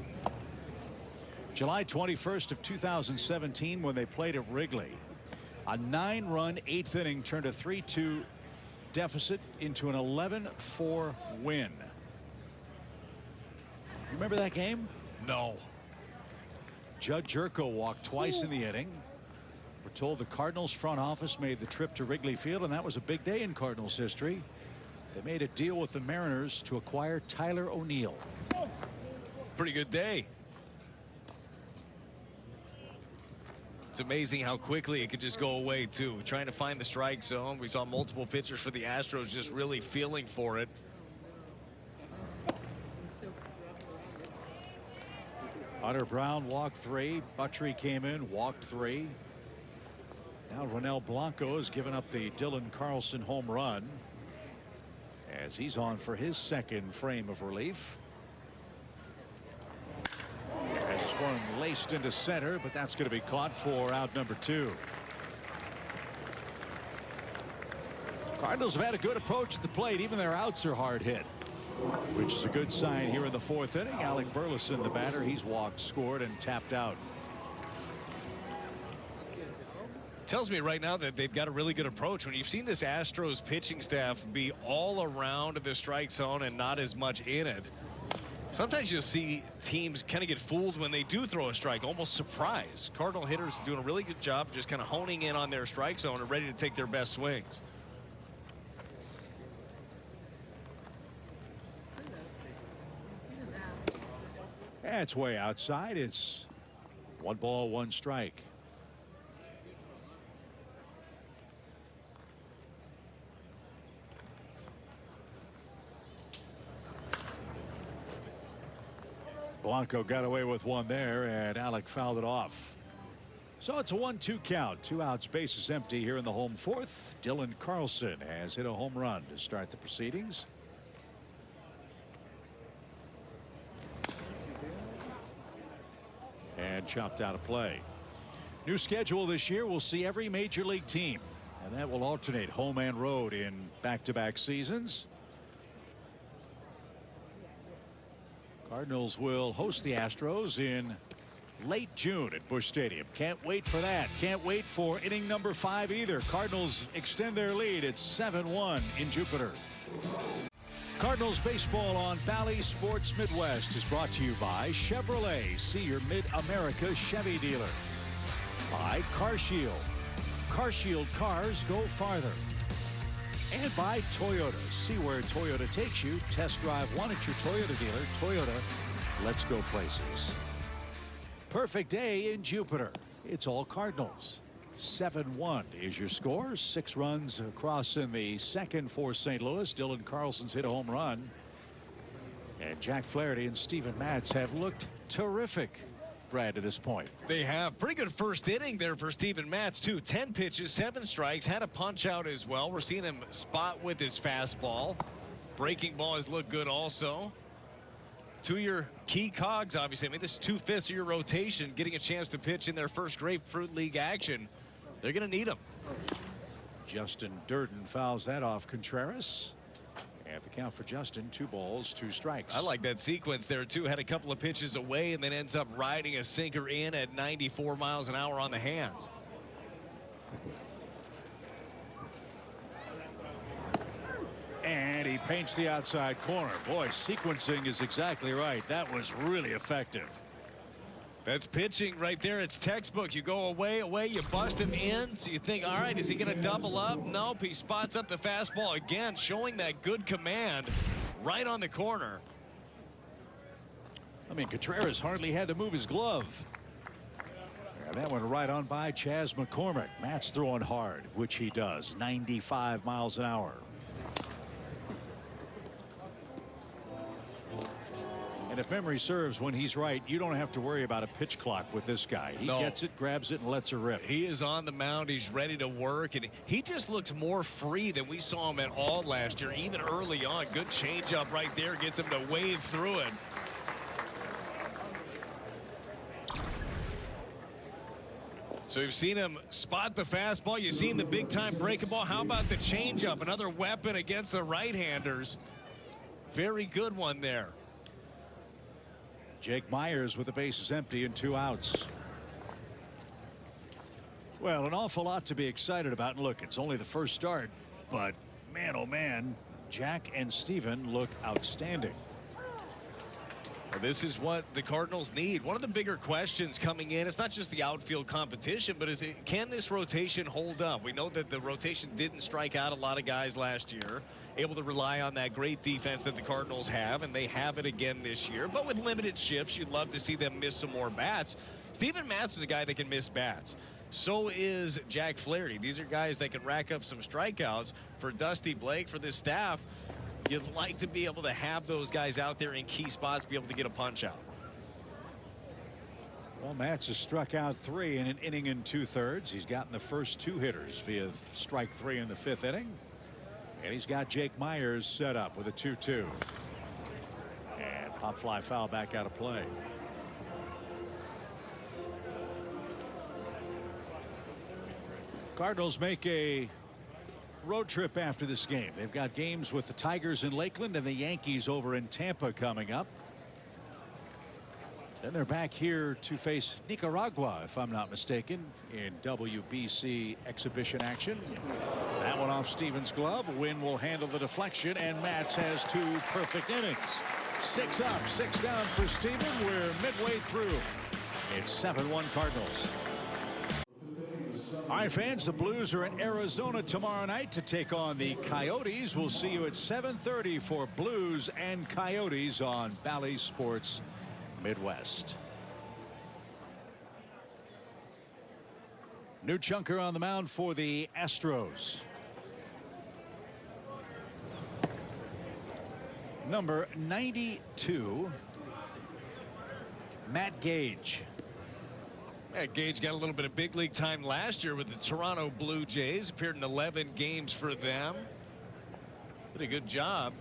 July 21st of 2017, when they played at Wrigley, a 9-run 8th inning turned a 3-2 deficit into an 11-4 win. Remember that game? No. Judd Jerko walked twice in the inning. We're told the Cardinals front office made the trip to Wrigley Field, and that was a big day in Cardinals history. They made a deal with the Mariners to acquire Tyler O'Neill. Pretty good day. It's amazing how quickly it could just go away, too. Trying to find the strike zone. We saw multiple pitchers for the Astros just really feeling for it. Hunter Brown walked 3. Buttrey came in, walked 3. Now Ronel Blanco has given up the Dylan Carlson home run as he's on for his second frame of relief. Has swung laced into center, but that's going to be caught for out number 2. Cardinals have had a good approach at the plate. Even their outs are hard hit, which is a good sign here in the 4th inning. Alec Burleson, the batter, he's walked, scored, and tapped out. Tells me right now that they've got a really good approach. When you've seen this Astros pitching staff be all around the strike zone and not as much in it, sometimes you'll see teams kind of get fooled when they do throw a strike, almost surprised. Cardinal hitters doing a really good job just kind of honing in on their strike zone and ready to take their best swings. It's way outside. It's 1 ball, 1 strike. Blanco got away with 1 there, and Alec fouled it off. So it's a 1-2 count. 2 outs, bases empty here in the home 4th. Dylan Carlson has hit a home run to start the proceedings. And chopped out of play. New schedule this year will see every major league team, and that will alternate home and road in back-to-back seasons. Cardinals will host the Astros in late June at Busch Stadium. Can't wait for that. Can't wait for inning number 5 either. Cardinals extend their lead. It's 7-1 in Jupiter. Cardinals baseball on Bally Sports Midwest is brought to you by Chevrolet. See your Mid-America Chevy dealer. By CarShield. CarShield cars go farther. And by Toyota. See where Toyota takes you. Test drive one at your Toyota dealer. Toyota, let's go places. Perfect day in Jupiter. It's all Cardinals. 7-1 is your score. 6 runs across in the 2nd for St. Louis. Dylan Carlson's hit a home run. And Jack Flaherty and Steven Matz have looked terrific, Brad, to this point. They have. Pretty good first inning there for Steven Matz, too. 10 pitches, 7 strikes, had a punch out as well. We're seeing him spot with his fastball. Breaking ball has looked good also. 2 of your key cogs, obviously. I mean, this is 2/5 of your rotation, getting a chance to pitch in their first Grapefruit League action. They're going to need him. Justin Durden fouls that off Contreras. And the count for Justin, 2 balls, 2 strikes. I like that sequence there, too. Had a couple of pitches away and then ends up riding a sinker in at 94 miles an hour on the hands. And he paints the outside corner. Boy, sequencing is exactly right. That was really effective. That's pitching right there. It's textbook. You go away, you bust him in. So you think, all right, is he going to double up? Nope. He spots up the fastball again, showing that good command right on the corner. I mean, Contreras hardly had to move his glove. And that went right on by Chas McCormick. Matt's throwing hard, which he does. 95 miles an hour. And if memory serves, when he's right, you don't have to worry about a pitch clock with this guy. He gets it, grabs it, and lets it rip. He is on the mound. He's ready to work, and he just looks more free than we saw him at all last year, even early on. Good changeup right there. Gets him to wave through it. So you've seen him spot the fastball. You've seen the big-time breaking ball. How about the changeup? Another weapon against the right-handers. Very good one there. Jake Myers with the bases empty and 2 outs. Well, an awful lot to be excited about. And look, it's only the first start, but man, oh man, Jack and Steven look outstanding. This is what the Cardinals need. One of the bigger questions coming in, it's not just the outfield competition, but can this rotation hold up? We know that the rotation didn't strike out a lot of guys last year, able to rely on that great defense that the Cardinals have, and they have it again this year. But with limited shifts, you'd love to see them miss some more bats. Steven Matz is a guy that can miss bats. So is Jack Flaherty. These are guys that can rack up some strikeouts. For Dusty Blake, for this staff, you'd like to be able to have those guys out there in key spots, be able to get a punch out. Well, Matz has struck out 3 in an inning and 2/3. He's gotten the first 2 hitters via strike 3 in the 5th inning. And he's got Jake Myers set up with a 2-2. And pop fly foul back out of play. Cardinals make a road trip after this game. They've got games with the Tigers in Lakeland and the Yankees over in Tampa coming up. Then they're back here to face Nicaragua, if I'm not mistaken, in WBC exhibition action. That one off Stevens' glove. Wynn will handle the deflection, and Matz has 2 perfect innings. 6 up, 6 down for Steven. We're midway through. It's 7-1 Cardinals. All right, fans, the Blues are in Arizona tomorrow night to take on the Coyotes. We'll see you at 7:30 for Blues and Coyotes on Bally Sports Midwest. New chunker on the mound for the Astros. Number 92, Matt Gage. Gage got a little bit of big league time last year with the Toronto Blue Jays. Appeared in 11 games for them. Did a good job.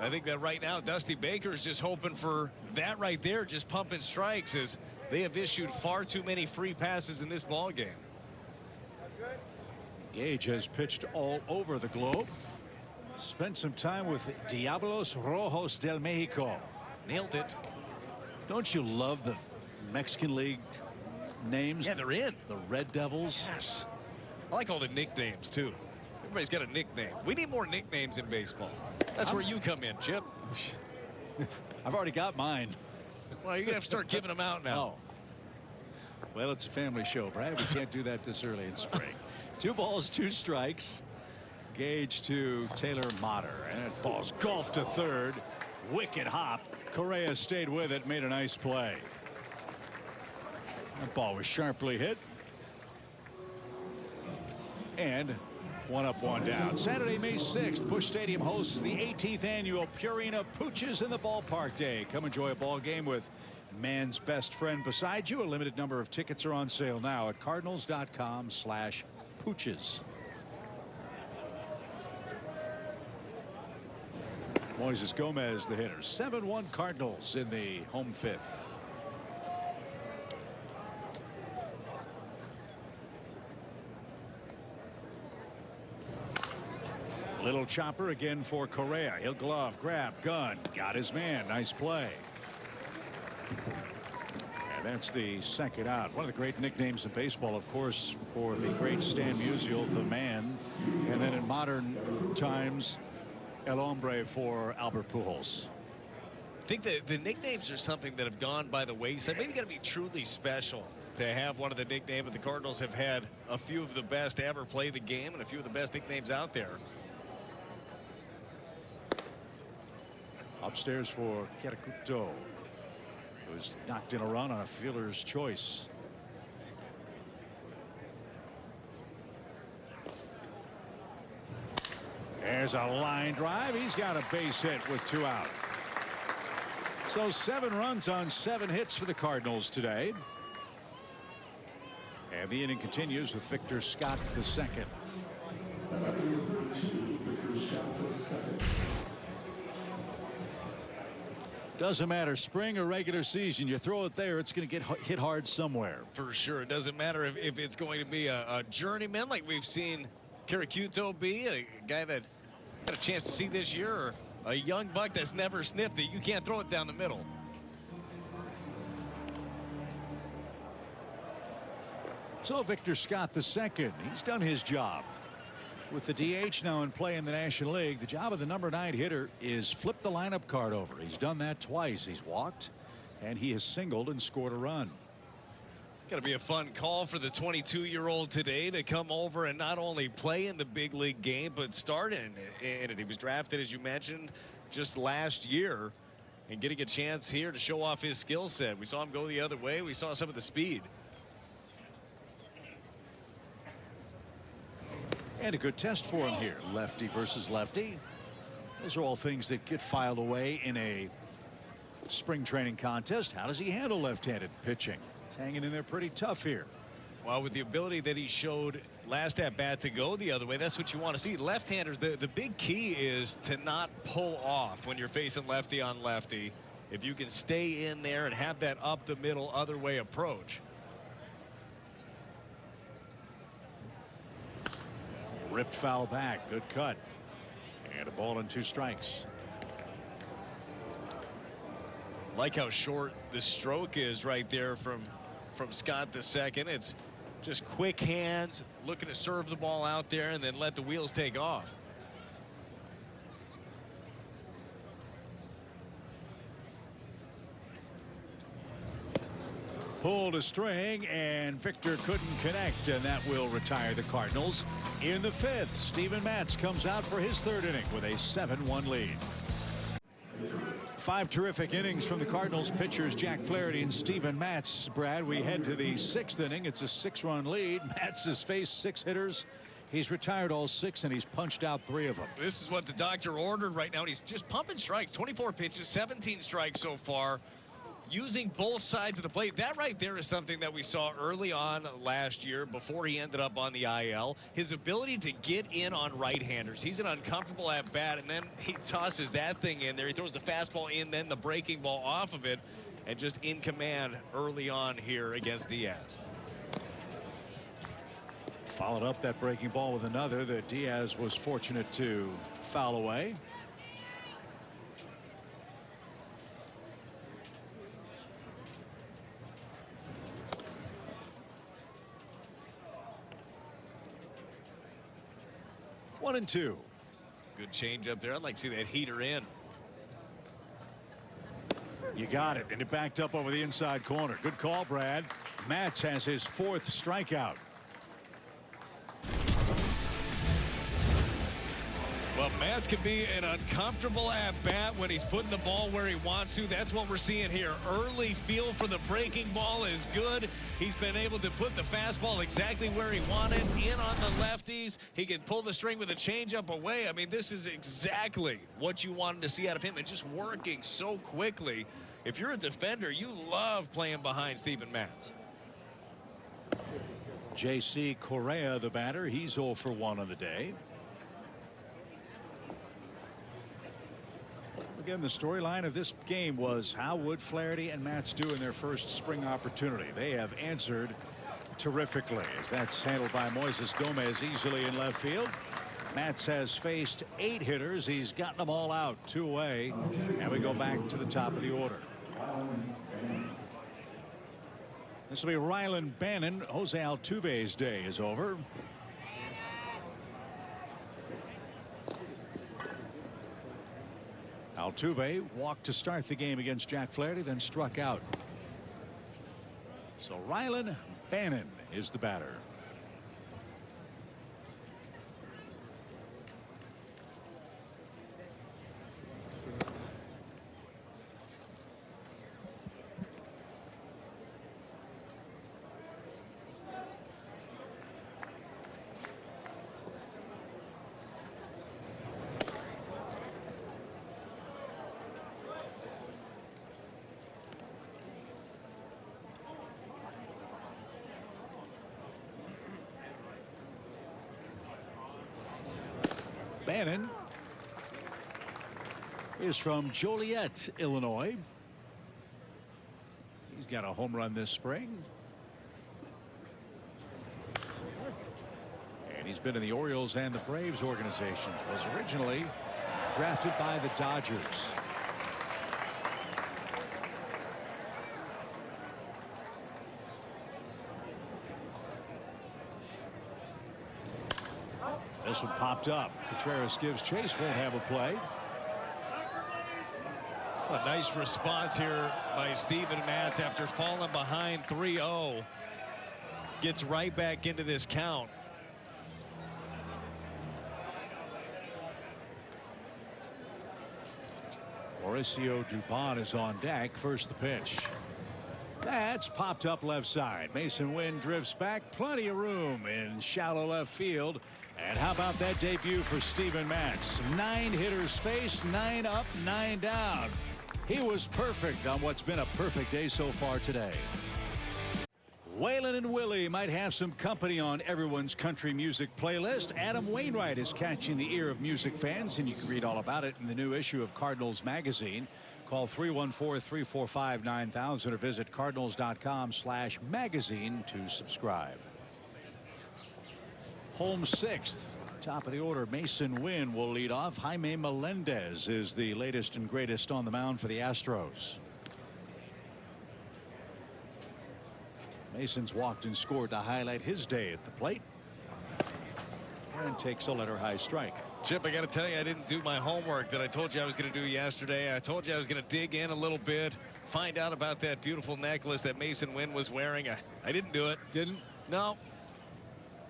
I think that right now Dusty Baker is just hoping for that right there, just pumping strikes, as they have issued far too many free passes in this ball game. Gage has pitched all over the globe. Spent some time with Diablos Rojos del Mexico. Nailed it. Don't you love the Mexican League names? Yeah, they're in. The Red Devils. Yes. I like all the nicknames, too. Everybody's got a nickname. We need more nicknames in baseball. That's where you come in, Chip. I've already got mine. Well, you're going to have to start giving them out now. Oh. Well, it's a family show, Brad. We can't do that this early in spring. 2 balls, 2 strikes. Gage to Taylor Motter. And that ball's golfed to third. Wicked hop. Correa stayed with it, made a nice play. That ball was sharply hit. And 1 up, 1 down. Saturday, May 6th, Busch Stadium hosts the 18th annual Purina Pooches in the Ballpark Day. Come enjoy a ball game with man's best friend beside you. A limited number of tickets are on sale now at cardinals.com/pooches. Moises Gomez, the hitter. 7-1 Cardinals in the home 5th. Little chopper again for Correa. He'll glove, grab, gun, got his man. Nice play. And that's the second out. One of the great nicknames in baseball, of course, for the great Stan Musial, the man. And then in modern times, El Hombre for Albert Pujols. I think the nicknames are something that have gone by the wayside. Maybe got to be truly special to have one of the nicknames. But the Cardinals have had a few of the best to ever play the game and a few of the best nicknames out there. Upstairs for Kerakuto, who's knocked in a run on a fielder's choice. There's a line drive. He's got a base hit with 2 out. So 7 runs on 7 hits for the Cardinals today. And the inning continues with Victor Scott II. Doesn't matter spring or regular season, you throw it there, it's going to get hit hard somewhere. For sure. It doesn't matter if it's going to be a journeyman like we've seen Kerakuto be, a guy that got a chance to see this year, or a young buck that's never sniffed it. You can't throw it down the middle. So Victor Scott II, he's done his job. With the DH now in play in the National League, the job of the number 9 hitter is flip the lineup card over. He's done that twice. He's walked, and he has singled and scored a run. Got to be a fun call for the 22-year-old today to come over and not only play in the big league game, but start in it. He was drafted, as you mentioned, just last year, and getting a chance here to show off his skill set. We saw him go the other way. We saw some of the speed. And a good test for him here. Lefty versus lefty. Those are all things that get filed away in a spring training contest. How does he handle left-handed pitching? He's hanging in there pretty tough here. Well, with the ability that he showed last at bat to go the other way, that's what you want to see. Left-handers, the big key is to not pull off when you're facing lefty on lefty. If you can stay in there and have that up the middle other way approach. Ripped foul back. Good cut. And a ball and 2 strikes. Like how short the stroke is right there from Scott the second. It's just quick hands, looking to serve the ball out there and then let the wheels take off. Pulled a string and Victor couldn't connect, and that will retire the Cardinals. In the 5th, Steven Matz comes out for his 3rd inning with a 7-1 lead. 5 terrific innings from the Cardinals pitchers Jack Flaherty and Steven Matz. Brad, we head to the 6th inning. It's a 6-run lead. Matz has faced 6 hitters. He's retired all 6 and he's punched out 3 of them. This is what the doctor ordered right now, and he's just pumping strikes. 24 pitches, 17 strikes so far. Using both sides of the plate. That right there is something that we saw early on last year before he ended up on the IL. His ability to get in on right-handers. He's an uncomfortable at bat, and then he tosses that thing in there. He throws the fastball in, then the breaking ball off of it, and just in command early on here against Diaz. Followed up that breaking ball with another that Diaz was fortunate to foul away. One and 2. Good change up there. I'd like to see that heater in. You got it, and it backed up over the inside corner. Good call, Brad. Matz has his 4th strikeout. Well, Matz can be an uncomfortable at bat when he's putting the ball where he wants to. That's what we're seeing here. Early feel for the breaking ball is good. He's been able to put the fastball exactly where he wanted, in on the lefties. He can pull the string with a changeup away. I mean, this is exactly what you wanted to see out of him, and just working so quickly. If you're a defender, you love playing behind Steven Matz. J.C. Correa, the batter. He's 0 for 1 on the day. Again, the storyline of this game was how would Flaherty and Matz do in their first spring opportunity. They have answered terrifically, as that's handled by Moises Gomez easily in left field. Matz has faced 8 hitters. He's gotten them all out, 2 away, and we go back to the top of the order. This will be Rylan Bannon. Jose Altuve's day is over. Altuve walked to start the game against Jack Flaherty, then struck out. So Rylan Bannon is the batter. Bannon is from Joliet, Illinois. He's got a home run this spring. And he's been in the Orioles and the Braves organizations. Was originally drafted by the Dodgers. This one popped up. Contreras gives chase, won't have a play. A nice response here by Steven Matz after falling behind 3-0. Gets right back into this count. Mauricio Dubon is on deck. First the pitch. That's popped up left side. Mason Wynn drifts back. Plenty of room in shallow left field. And how about that debut for Steven Matz? 9 hitters faced, 9 up, 9 down. He was perfect on what's been a perfect day so far today. Waylon and Willie might have some company on everyone's country music playlist. Adam Wainwright is catching the ear of music fans, and you can read all about it in the new issue of Cardinals magazine. Call 314-345-9000 or visit cardinals.com/magazine to subscribe. Home 6th. Top of the order, Mason Wynn will lead off. Jaime Melendez is the latest and greatest on the mound for the Astros. Mason's walked and scored to highlight his day at the plate. And takes a letter high strike. Chip, I got to tell you, I didn't do my homework that I told you I was going to do yesterday. I told you I was going to dig in a little bit, find out about that beautiful necklace that Mason Wynn was wearing. I didn't do it. Didn't? No.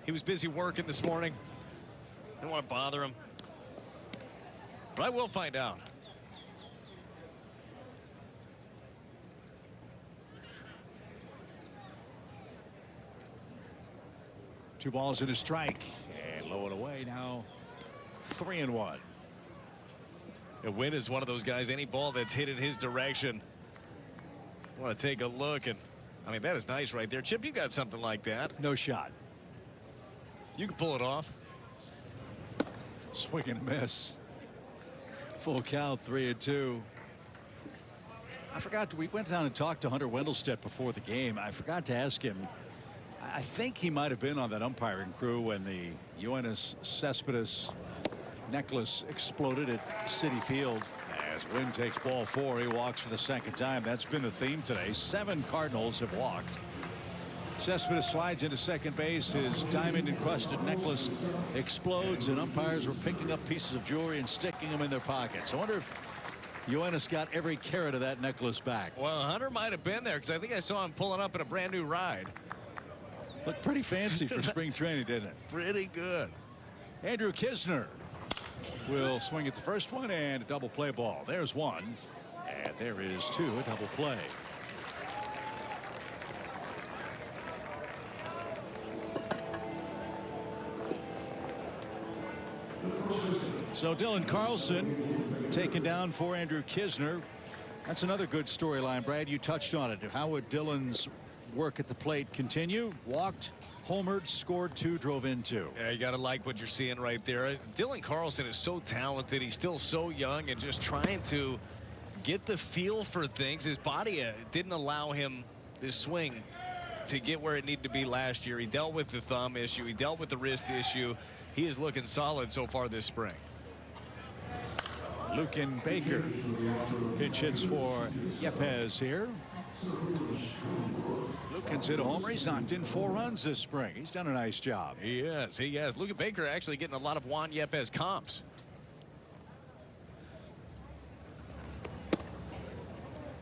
He was busy working this morning. I don't want to bother him. But I will find out. Two balls and a strike. And low and away now. 3-1. And Wynn is one of those guys, any ball that's hit in his direction. I want to take a look. And I mean, that is nice right there. Chip, you got something like that. No shot. You can pull it off. Swing and a miss. Full count, 3-2. I forgot, we went down and talked to Hunter Wendelstedt before the game. I forgot to ask him. I think he might have been on that umpiring crew when the Yoenis Cespedes necklace exploded at Citi Field. As Wynn takes ball 4, he walks for the second time. That's been the theme today. 7 Cardinals have walked. Cespedes slides into second base. His diamond-encrusted necklace explodes, and umpires were picking up pieces of jewelry and sticking them in their pockets. I wonder if Yoenis got every carat of that necklace back. Well, Hunter might have been there because I think I saw him pulling up in a brand new ride. Looked pretty fancy for spring training, didn't it? Pretty good. Andrew Kisner will swing at the first one, and a double play ball. There's one, and there is 2, a double play. So Dylan Carlson taken down for Andrew Kisner. That's another good storyline, Brad. You touched on it. How would Dylan's work at the plate continue? Walked, homered, scored 2, drove in 2. Yeah, you got to like what you're seeing right there. Dylan Carlson is so talented. He's still so young and just trying to get the feel for things. His body didn't allow him this swing to get where it needed to be last year. He dealt with the thumb issue. He dealt with the wrist issue. He is looking solid so far this spring. Luken Baker pitch hits for Yepez here. Luken's hit a homer. He's knocked in 4 runs this spring. He's done a nice job. He is. He has. Luken Baker actually getting a lot of Juan Yepez comps.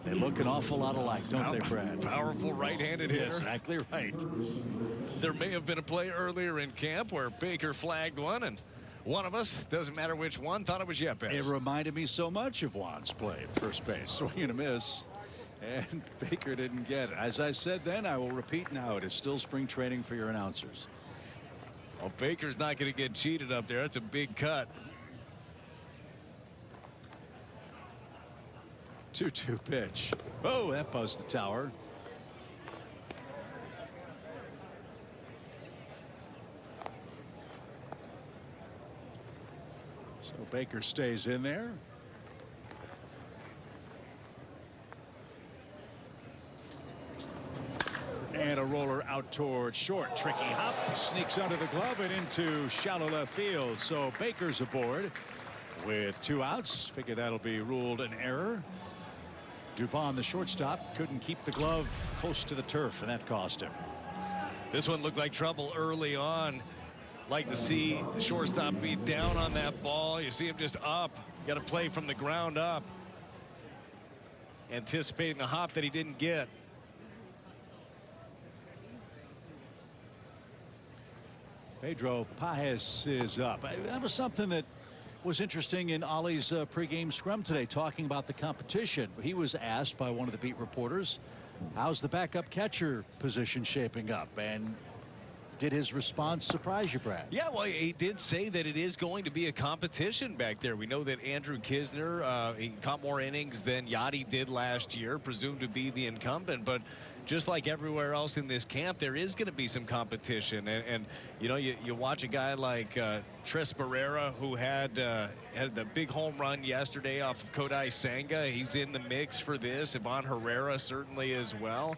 They look an awful lot alike, don't they, Brad? Powerful right-handed hitter. Exactly right. There may have been a play earlier in camp where Baker flagged one, and one of us, doesn't matter which one, thought it was Yepez. It reminded me so much of Juan's play at first base. Swing and a miss. And Baker didn't get it. As I said then, I will repeat now. It is still spring training for your announcers. Well, Baker's not going to get cheated up there. That's a big cut. 2-2 pitch. Oh, that buzzed the tower. So Baker stays in there. And a roller out toward short. Tricky hop. Sneaks under the glove and into shallow left field. So Baker's aboard with 2 outs. Figure that'll be ruled an error. Dupont, the shortstop, couldn't keep the glove close to the turf, and that cost him. This one looked like trouble early on. Like to see the shortstop be down on that ball. You see him just up. Got to play from the ground up. Anticipating the hop that he didn't get. Pedro Paez is up. That was something that was interesting in Ollie's pregame scrum today, talking about the competition. He was asked by one of the beat reporters, how's the backup catcher position shaping up? And Did his response surprise you, Brad? Yeah, well, he did say that it is going to be a competition back there. We know that Andrew Kisner, he caught more innings than Yachty did last year, presumed to be the incumbent. But just like everywhere else in this camp, there is going to be some competition. And you know, you watch a guy like Tres Barrera, who had the big home run yesterday off of Kodai Senga. He's in the mix for this. Ivan Herrera certainly as well.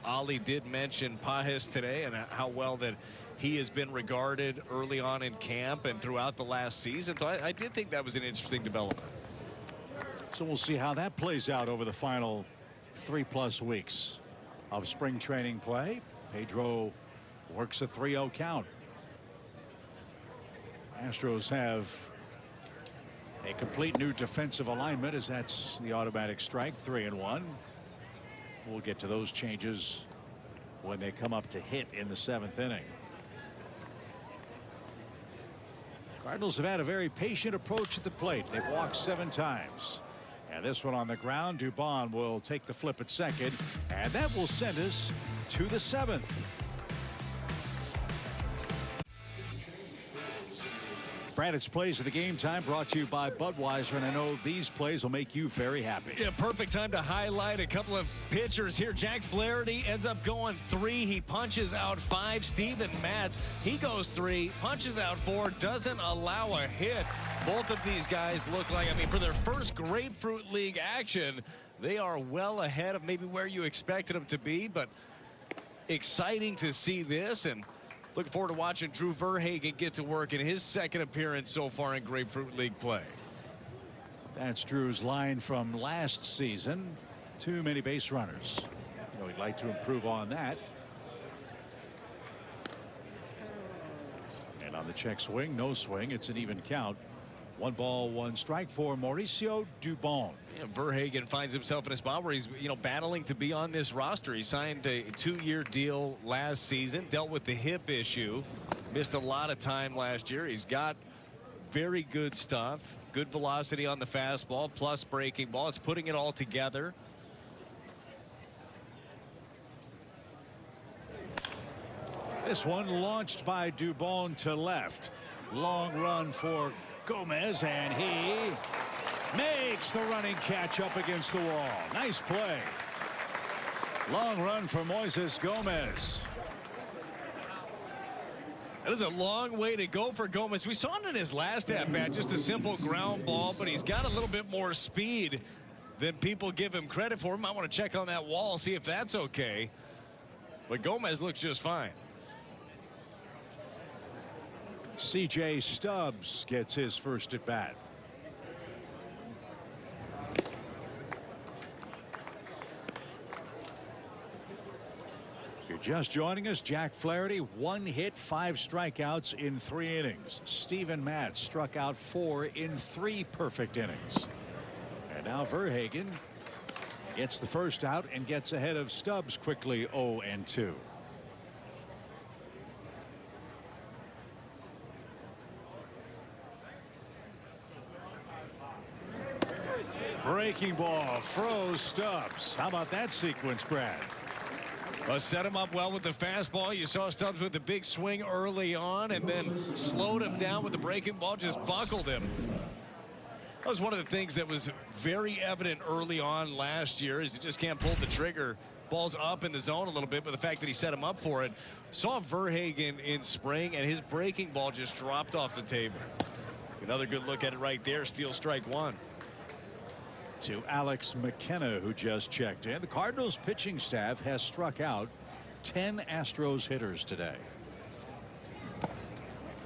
Ali did mention Pajes today and how well that he has been regarded early on in camp and throughout the last season. So I did think that was an interesting development. So we'll see how that plays out over the final 3+ weeks of spring training play. Pedro works a 3-0 count. Astros have a complete new defensive alignment, as that's the automatic strike, 3-1. We'll get to those changes when they come up to hit in the 7th inning. Cardinals have had a very patient approach at the plate. They've walked 7 times. And this one on the ground. Dubon will take the flip at second, and that will send us to the 7th. Brad, it's Plays of the Game time, brought to you by Budweiser, and I know these plays will make you very happy. Yeah, perfect time to highlight a couple of pitchers here. Jack Flaherty ends up going 3. He punches out 5. Steven Matz, he goes 3, punches out 4, doesn't allow a hit. Both of these guys look like, I mean, for their first Grapefruit League action, they are well ahead of maybe where you expected them to be, but exciting to see this, and looking forward to watching Drew Verhagen get to work in his 2nd appearance so far in Grapefruit League play. That's Drew's line from last season. Too many base runners. You know, he'd like to improve on that. And on the check swing, no swing. It's an even count. 1 ball, 1 strike for Mauricio Dubon. Yeah, Verhagen finds himself in a spot where he's, you know, battling to be on this roster. He signed a 2-year deal last season, dealt with the hip issue, missed a lot of time last year. He's got very good stuff, good velocity on the fastball, plus breaking ball. It's putting it all together. This one launched by Dubon to left. Long run for Gomez, and he makes the running catch up against the wall. Nice play. Long run for Moises Gomez. That is a long way to go for Gomez. We saw it in his last at-bat, just a simple ground ball, but he's got a little bit more speed than people give him credit for. Might want to check on that wall, see if that's okay. But Gomez looks just fine. C.J. Stubbs gets his first at bat. If you're just joining us, Jack Flaherty, 1 hit, 5 strikeouts in 3 innings. Steven Matz struck out 4 in 3 perfect innings. And now Verhagen gets the first out and gets ahead of Stubbs quickly, 0-2. Breaking ball, froze Stubbs. How about that sequence, Brad? Set him up well with the fastball. You saw Stubbs with the big swing early on, and then slowed him down with the breaking ball, just buckled him. That was one of the things that was very evident early on last year, is he just can't pull the trigger. Ball's up in the zone a little bit, but the fact that he set him up for it. Saw Verhagen in spring, and his breaking ball just dropped off the table. Another good look at it right there. Steal strike 1. To Alex McKenna, who just checked in. The Cardinals pitching staff has struck out 10 Astros hitters today.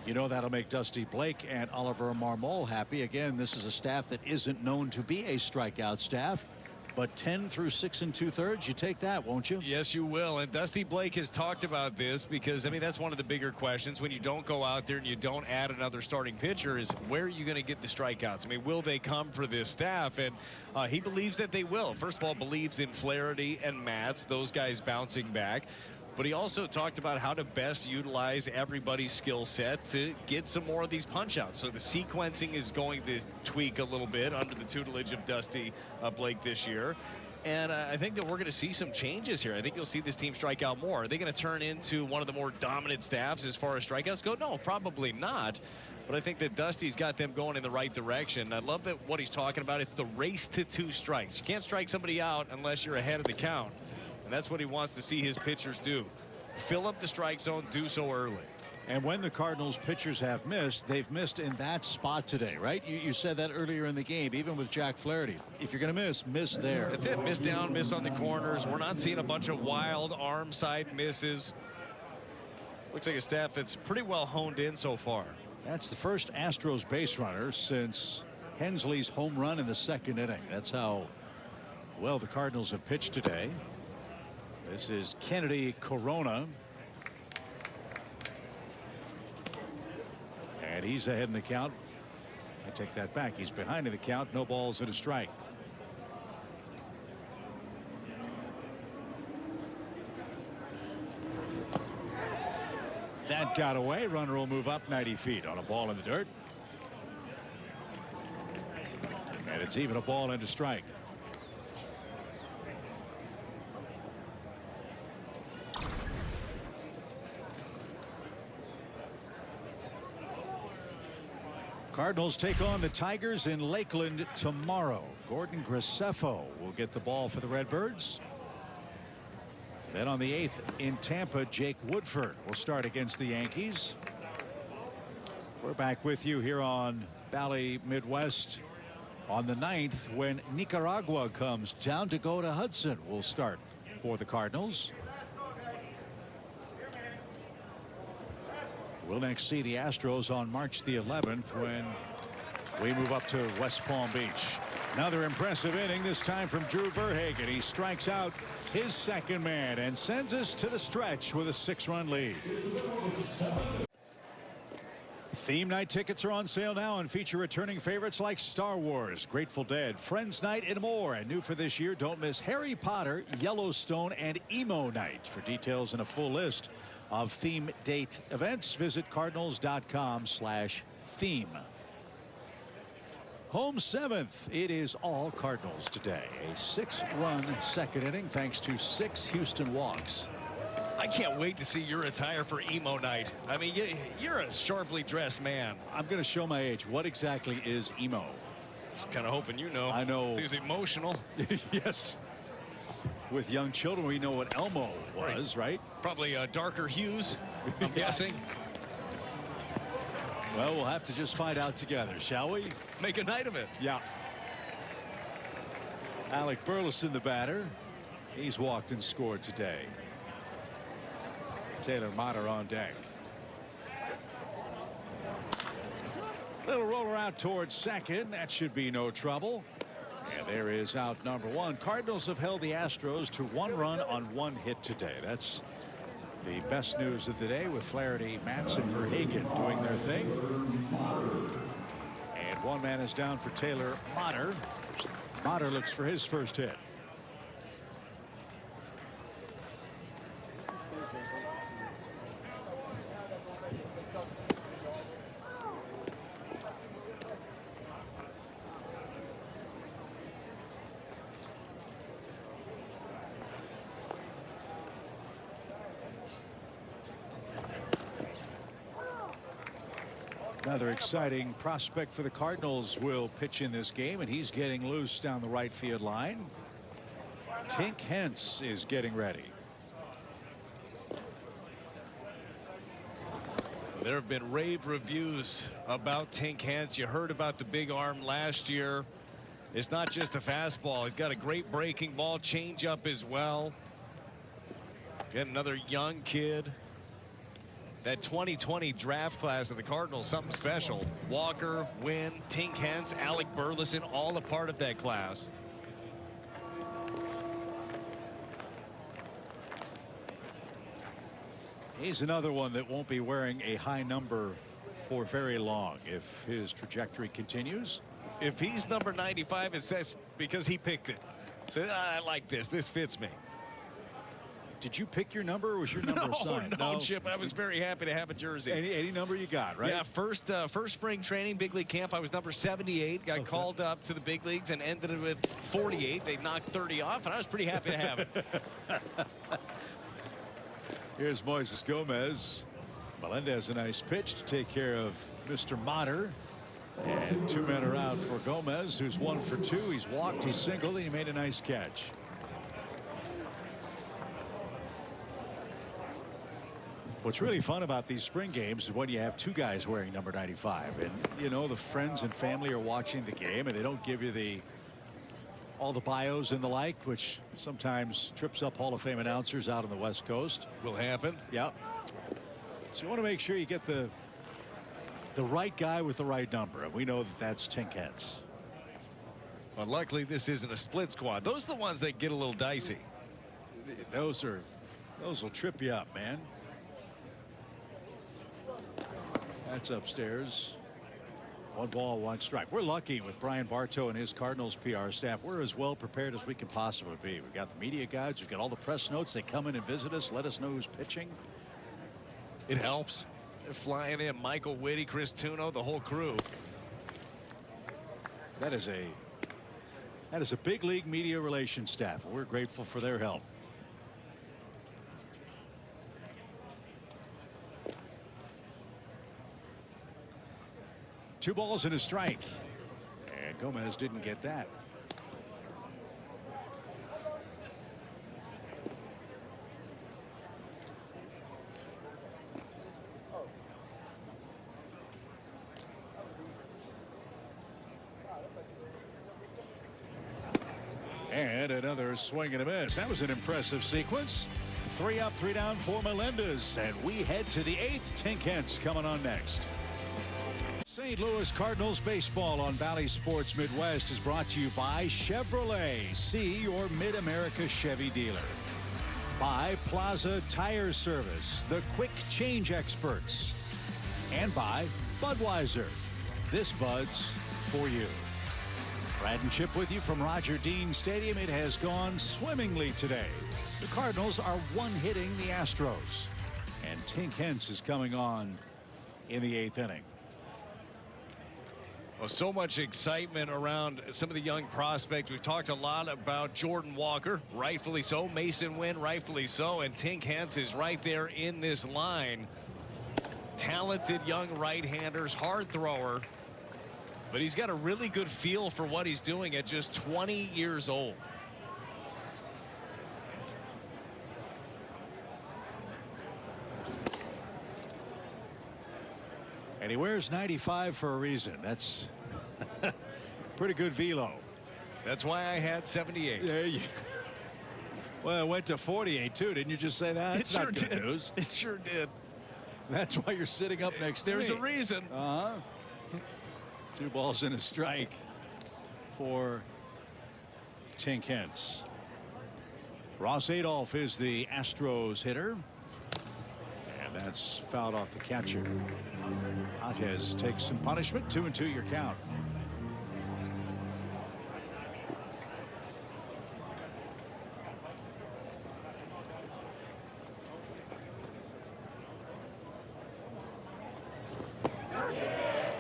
You know, that'll make Dusty Blake and Oliver Marmol happy. Again, this is a staff that isn't known to be a strikeout staff. But 10 through 6 2/3, you take that, won't you? Yes, you will. And Dusty Blake has talked about this because, I mean, that's one of the bigger questions when you don't go out there and you don't add another starting pitcher, is where are you going to get the strikeouts? I mean, will they come for this staff? And he believes that they will. First of all, believes in Flaherty and Matz, those guys bouncing back. But he also talked about how to best utilize everybody's skill set to get some more of these punch outs. So the sequencing is going to tweak a little bit under the tutelage of Dusty Blake this year. And I think that we're going to see some changes here. I think you'll see this team strike out more. Are they going to turn into one of the more dominant staffs as far as strikeouts go? No, probably not. But I think that Dusty's got them going in the right direction. I love that what he's talking about. It's the race to 2 strikes. You can't strike somebody out unless you're ahead of the count. And that's what he wants to see his pitchers do. Fill up the strike zone, do so early. And when the Cardinals pitchers have missed, they've missed in that spot today, right? You said that earlier in the game, even with Jack Flaherty. If you're going to miss there. That's it. Miss down, miss on the corners. We're not seeing a bunch of wild arm side misses. Looks like a staff that's pretty well honed in so far. That's the first Astros base runner since Hensley's home run in the 2nd inning. That's how well the Cardinals have pitched today. This is Kennedy Corona. And he's ahead in the count. I take that back. He's behind in the count. No balls and a strike. That got away. Runner will move up 90 feet on a ball in the dirt. And it's even a ball and a strike. Cardinals take on the Tigers in Lakeland tomorrow. Gordon Graceffo will get the ball for the Redbirds. Then on the 8th in Tampa, Jake Woodford will start against the Yankees. We're back with you here on Bally Midwest on the 9th when Nicaragua comes down to go to Hudson. Will start for the Cardinals. We'll next see the Astros on March the 11th when we move up to West Palm Beach. Another impressive inning, this time from Drew Verhagen. He strikes out his 2nd man and sends us to the stretch with a 6-run lead. Theme night tickets are on sale now and feature returning favorites like Star Wars, Grateful Dead, Friends Night, and more. And new for this year, don't miss Harry Potter, Yellowstone, and Emo Night. For details and a full list of theme date events, visit cardinals.com/theme. Home 7th. It is all Cardinals today. A 6-run 2nd inning thanks to 6 Houston walks. I can't wait to see your attire for Emo Night. I mean, you're a sharply dressed man. I'm going to show my age. What exactly is emo? Just kind of hoping you know. I know. He's emotional. Yes. With young children, we know what Elmo was, right? Probably darker hues, I'm guessing. Well, we'll have to just find out together, shall we? Make a night of it. Yeah. Alec Burleson, the batter. He's walked and scored today. Taylor Motter on deck. Little roller out towards 2nd. That should be no trouble. And there is out number 1. Cardinals have held the Astros to 1 run on 1 hit today. That's the best news of the day, with Flaherty, Matson, Verhagen doing their thing. And 1 man is down for Taylor Motter. Motter looks for his first hit. Another exciting prospect for the Cardinals will pitch in this game, and he's getting loose down the right field line. Tink Hence is getting ready. There have been rave reviews about Tink Hence. You heard about the big arm last year. It's not just a fastball. He's got a great breaking ball, changeup as well. Again, another young kid. That 2020 draft class of the Cardinals, something special. Walker, Wynn, Tink Hence, Alec Burleson, all a part of that class. He's another one that won't be wearing a high number for very long if his trajectory continues. If he's number 95, it says because he picked it. So I like this. This fits me. Did you pick your number, or was your number assigned? No, Chip. I was very happy to have a jersey. Any number you got, right? Yeah, first spring training, big league camp, I was number 78. Got called up to the big leagues and ended it with 48. They knocked 30 off, and I was pretty happy to have it. Here's Moises Gomez. Melendez, a nice pitch to take care of Mr. Motter. And 2 men are out for Gomez, who's 1 for 2. He's walked, he's singled, and he made a nice catch. What's really fun about these spring games is when you have 2 guys wearing number 95, and you know the friends and family are watching the game, and they don't give you all the bios and the like, which sometimes trips up Hall of Fame announcers out on the West Coast. Will happen. Yeah. So you want to make sure you get the right guy with the right number, and we know that that's Tink Hence. Well, luckily this isn't a split squad. Those are the ones that get a little dicey. Those will trip you up, man. That's upstairs. 1 ball, 1 strike. We're lucky with Brian Bartow and his Cardinals PR staff. We're as well prepared as we can possibly be. We've got the media guides. We've got all the press notes. They come in and visit us, let us know who's pitching. It helps. They're flying in. Michael Whitty, Chris Tuno, the whole crew. That is a big league media relations staff. We're grateful for their help. Two balls and a strike. And Gomez didn't get that. And another swing and a miss. That was an impressive sequence. 3 up, 3 down for Melendez. And we head to the 8th. Tink Hence coming on next. St. Louis Cardinals baseball on Valley Sports Midwest is brought to you by Chevrolet. See your Mid-America Chevy dealer. By Plaza Tire Service, the quick change experts. And by Budweiser. This Bud's for you. Brad and Chip with you from Roger Dean Stadium. It has gone swimmingly today. The Cardinals are one-hitting the Astros. And Tink Hence is coming on in the 8th inning. Well, so much excitement around some of the young prospects. We've talked a lot about Jordan Walker, rightfully so. Mason Wynn, rightfully so. And Tink Hence is right there in this line. Talented young right-handers, hard thrower. But he's got a really good feel for what he's doing at just 20 years old. And he wears 95 for a reason. That's pretty good velo. That's why I had 78. There you. Well, it went to 48 too. Didn't you just say that? It's not good news. It sure did. That's why you're sitting up next to me. There's a reason. 2 balls and a strike for Tink Hence. Ross Adolph is the Astros hitter. And that's fouled off the catcher. Montes takes some punishment. 2-2 your count.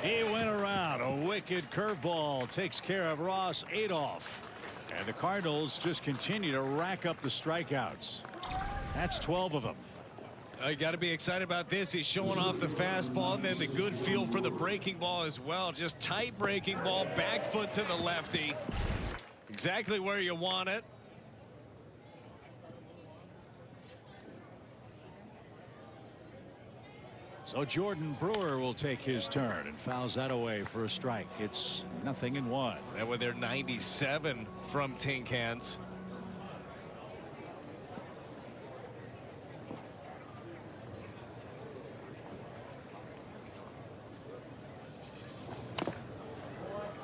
He went around. A wicked curveball takes care of Ross Adolph. And the Cardinals just continue to rack up the strikeouts. That's 12 of them. You got to be excited about this. He's showing off the fastball and then the good feel for the breaking ball as well. Just tight breaking ball, back foot to the lefty. Exactly where you want it. So Jordan Brewer will take his turn and fouls that away for a strike. It's 0-1. That with their 97 from Tink Hence.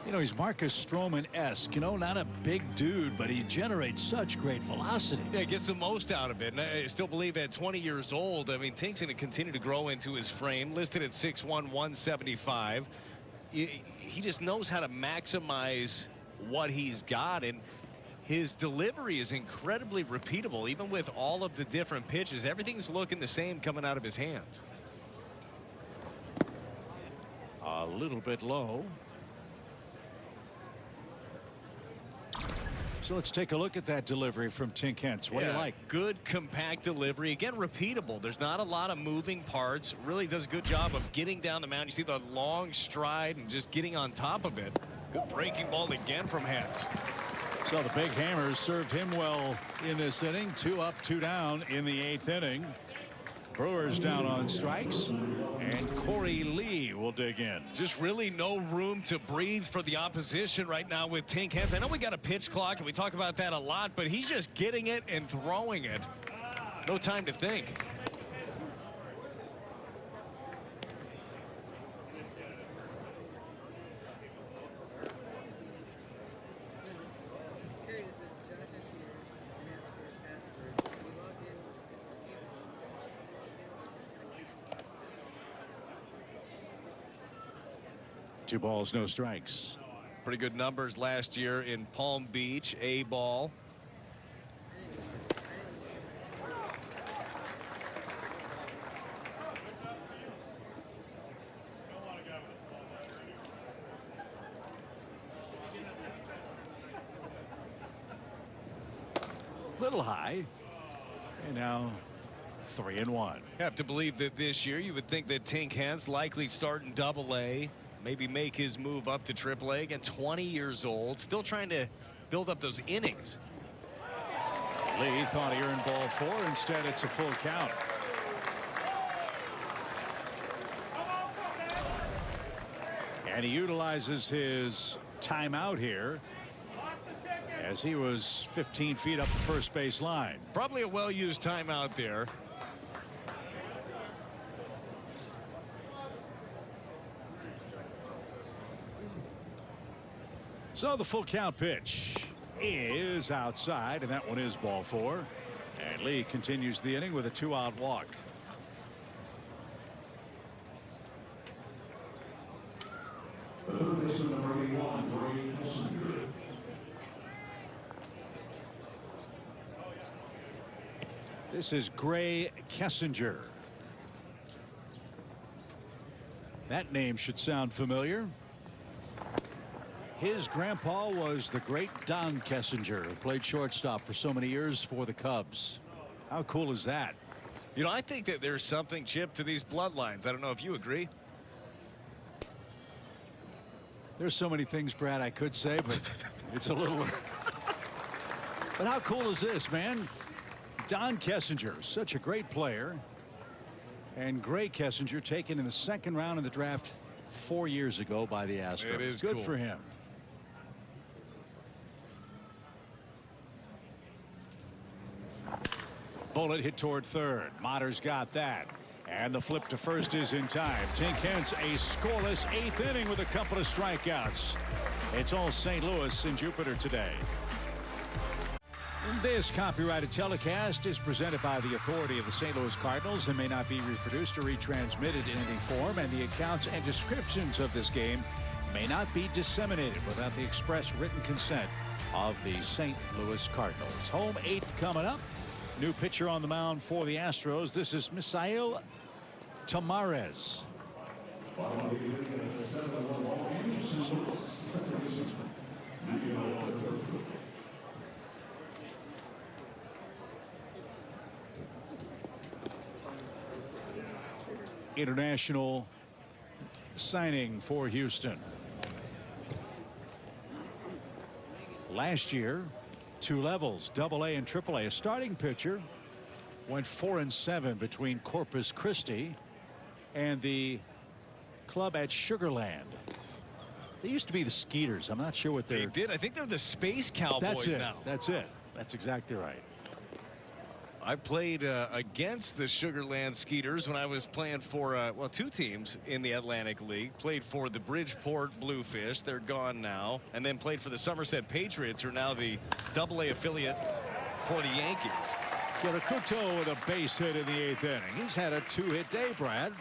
You know, he's Marcus Stroman-esque. You know, not a big dude, but he generates such great velocity. Yeah, gets the most out of it. And I still believe at 20 years old, I mean, Tink's going to continue to grow into his frame. Listed at 6'1", 175. He just knows how to maximize what he's got. And His delivery is incredibly repeatable, even with all of the different pitches. Everything's looking the same coming out of his hands. A little bit low. So let's take a look at that delivery from Tink Hence. What do you like? Good compact delivery. Again, repeatable. There's not a lot of moving parts. Really does a good job of getting down the mound. You see the long stride and just getting on top of it. Good breaking ball again from Hence. So the big hammers served him well in this inning. 2 up, 2 down in the 8th inning. Brewers down on strikes, and Corey Lee will dig in. Just really no room to breathe for the opposition right now with Tink Hence. I know we got a pitch clock and we talk about that a lot, but he's just getting it and throwing it. No time to think. Two balls, no strikes. Pretty good numbers last year in Palm Beach. A ball. Little high. And now 3-1. Have to believe that this year you would think that Tink Hence likely start in Double-A. Maybe make his move up to Triple-A. Again, 20 years old, still trying to build up those innings. Lee thought he earned ball 4. Instead, it's a full count. And he utilizes his timeout here as he was 15 feet up the first base line. Probably a well-used timeout there. So the full count pitch is outside, and that one is ball 4. And Lee continues the inning with a 2-out walk. This is Gray Kessinger. That name should sound familiar. His grandpa was the great Don Kessinger, who played shortstop for so many years for the Cubs. How cool is that? You know, I think that there's something, Chip, to these bloodlines. I don't know if you agree. There's so many things, Brad, I could say, but it's a little. But how cool is this, man? Don Kessinger, such a great player. And Gray Kessinger taken in the 2nd round of the draft 4 years ago by the Astros. It is good cool for him. Bullet hit toward third. Motter's got that. And the flip to first is in time. Tink Hence a scoreless 8th inning with a couple of strikeouts. It's all St. Louis in Jupiter today. This copyrighted telecast is presented by the authority of the St. Louis Cardinals and may not be reproduced or retransmitted in any form, and the accounts and descriptions of this game may not be disseminated without the express written consent of the St. Louis Cardinals. Home 8th coming up. New pitcher on the mound for the Astros. This is Misael Tamarez. International signing for Houston. Last year, 2 levels, Double-A and Triple-A. A starting pitcher went 4-7 between Corpus Christi and the club at Sugar Land. They used to be the Skeeters. I'm not sure what they did. I think they're the Space Cowboys now. That's it. That's exactly right. I played against the Sugar Land Skeeters when I was playing for, well, 2 teams in the Atlantic League. Played for the Bridgeport Bluefish. They're gone now. And then played for the Somerset Patriots, who are now the Double-A affiliate for the Yankees. Giracuto with a base hit in the 8th inning. He's had a 2-hit day, Brad.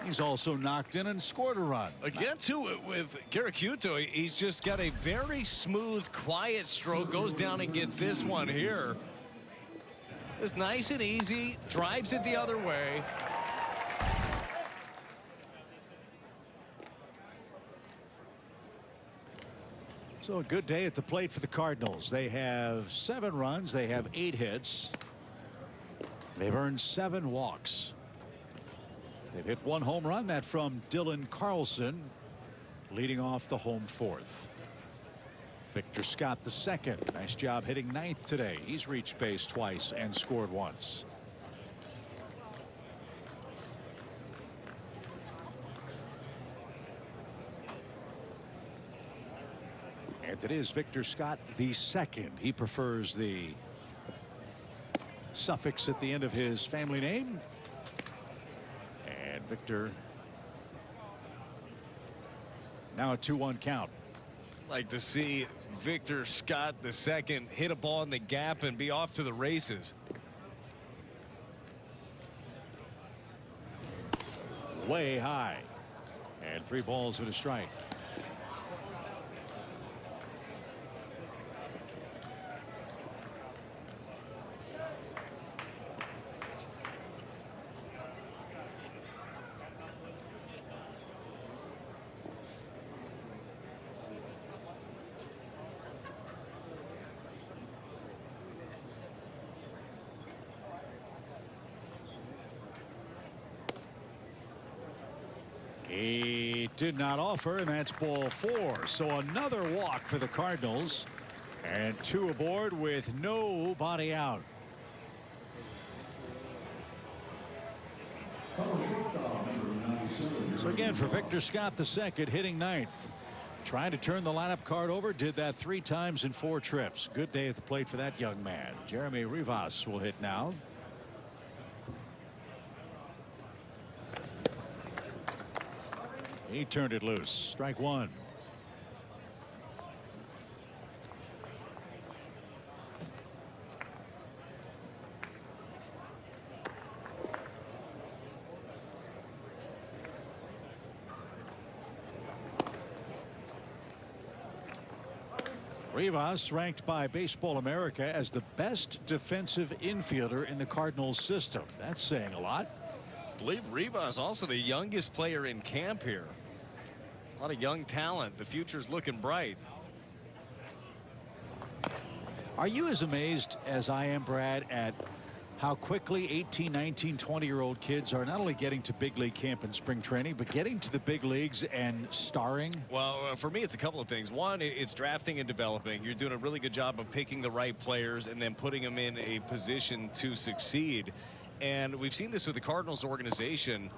He's also knocked in and scored a run. Again, too, with Karakuto, he's just got a very smooth, quiet stroke. Goes down and gets this one here. It's nice and easy. Drives it the other way. So a good day at the plate for the Cardinals. They have 7 runs. They have 8 hits. They've earned 7 walks. They've hit 1 home run, that from Dylan Carlson, leading off the home 4th. Victor Scott the second. Nice job hitting 9th today. He's reached base twice and scored once. And it is Victor Scott the second. He prefers the suffix at the end of his family name. And Victor now a 2-1 count. Like to see Victor Scott the second hit a ball in the gap and be off to the races. Way high. And 3 balls and a strike. He did not offer, and that's ball 4. So another walk for the Cardinals, and 2 aboard with nobody out. So again for Victor Scott the second, hitting 9th. Trying to turn the lineup card over, did that 3 times in 4 trips. Good day at the plate for that young man. Jeremy Rivas will hit now. He turned it loose. Strike 1. Rivas ranked by Baseball America as the best defensive infielder in the Cardinals system. That's saying a lot. I believe Rivas also the youngest player in camp here. A lot of young talent. The future's looking bright. Are you as amazed as I am, Brad, at how quickly 18, 19, 20-year-old kids are not only getting to big league camp and spring training, but getting to the big leagues and starring? Well, for me, it's a couple of things. One, it's drafting and developing. You're doing a really good job of picking the right players and then putting them in a position to succeed. And we've seen this with the Cardinals organization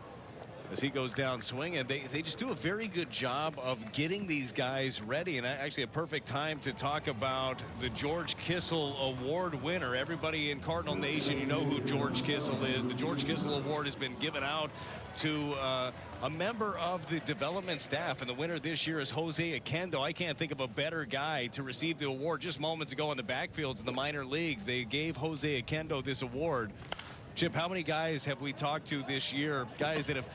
as he goes down swinging. They just do a very good job of getting these guys ready. And actually a perfect time to talk about the George Kissel Award winner. Everybody in Cardinal Nation, you know who George Kissel is. The George Kissel Award has been given out to a member of the development staff, and the winner this year is Jose Akendo. I can't think of a better guy to receive the award. Just moments ago in the backfields in the minor leagues, they gave Jose Akendo this award. Chip, how many guys have we talked to this year? Guys that have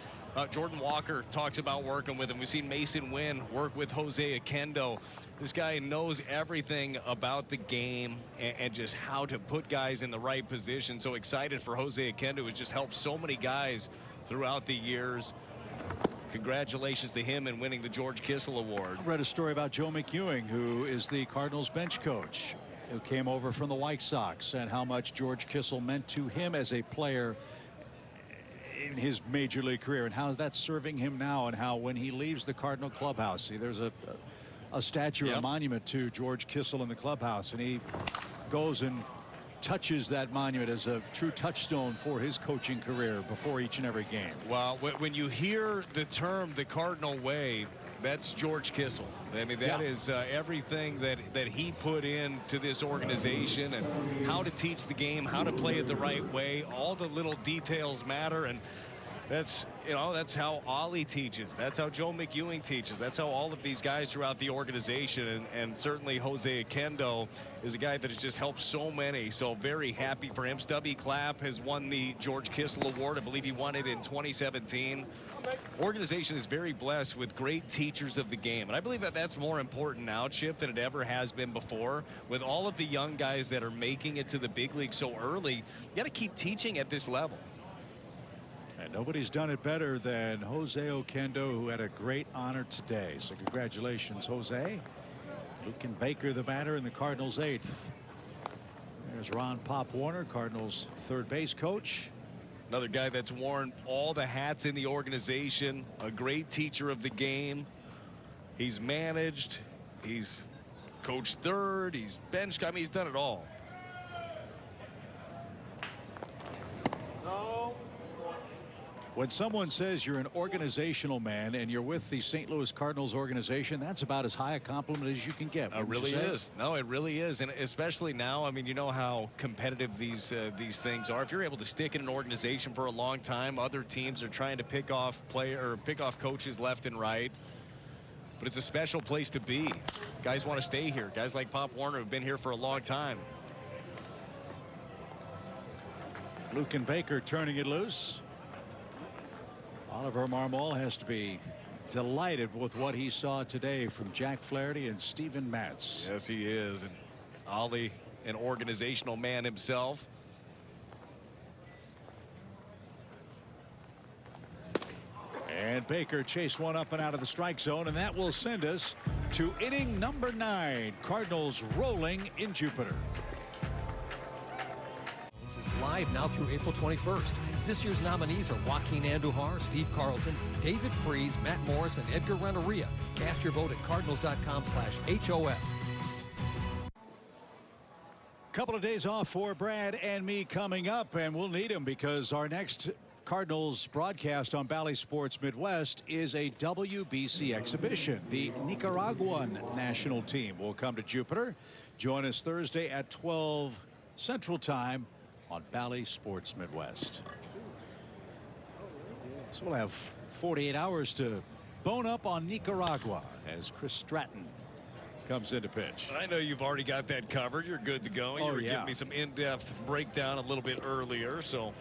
Jordan Walker talks about working with him. We've seen Mason Wynn work with Jose Akendo. This guy knows everything about the game and just how to put guys in the right position. So excited for Jose Akendo, who's just helped so many guys throughout the years. Congratulations to him in winning the George Kissel Award. I read a story about Joe McEwing, who is the Cardinals bench coach, who came over from the White Sox, and how much George Kissel meant to him as a player in his major league career, and how that's serving him now, and how when he leaves the Cardinal clubhouse, see, there's a statue, a monument to George Kissel in the clubhouse, and he goes and touches that monument as a true touchstone for his coaching career before each and every game. Well, when you hear the term the Cardinal way, that's George Kissel. I mean, that is everything that he put into this organization, and how to teach the game, how to play it the right way. All the little details matter. And That's, you know, that's how Ollie teaches. That's how Joe McEwing teaches. That's how all of these guys throughout the organization, and certainly Jose Oquendo is a guy that has just helped so many. So very happy for him. Stubby Clapp has won the George Kissel Award. I believe he won it in 2017. Organization is very blessed with great teachers of the game, and I believe that that's more important now, Chip, than it ever has been before. With all of the young guys that are making it to the big league so early, you got to keep teaching at this level. And nobody's done it better than Jose Oquendo, who had a great honor today. So congratulations, Jose. Lucan Baker, the batter, in the Cardinals' 8th. There's Ron Pop Warner, Cardinals' third base coach. Another guy that's worn all the hats in the organization, a great teacher of the game. He's managed, he's coached third, he's benched. I mean, he's done it all. When someone says you're an organizational man and you're with the St. Louis Cardinals organization, that's about as high a compliment as you can get. It really is. No, it really is. And especially now, I mean, you know how competitive these things are. If you're able to stick in an organization for a long time, other teams are trying to pick off coaches left and right. But it's a special place to be. Guys want to stay here. Guys like Pop Warner have been here for a long time. Lucan Baker turning it loose. Oliver Marmol has to be delighted with what he saw today from Jack Flaherty and Steven Matz. Yes, he is. And Ollie, an organizational man himself. And Baker chased one up and out of the strike zone, and that will send us to inning number 9. Cardinals rolling in Jupiter. This is live now through April 21st. This year's nominees are Joaquin Andujar, Steve Carlton, David Freese, Matt Morris, and Edgar Renteria. Cast your vote at cardinals.com/HOF. Couple of days off for Brad and me coming up, and we'll need him because our next Cardinals broadcast on Bally Sports Midwest is a WBC exhibition. The Nicaraguan national team will come to Jupiter. Join us Thursday at 12 Central Time on Bally Sports Midwest. So we'll have 48 hours to bone up on Nicaragua as Chris Stratton comes into pitch. I know you've already got that covered. You're good to go. You were giving me some in-depth breakdown a little bit earlier, so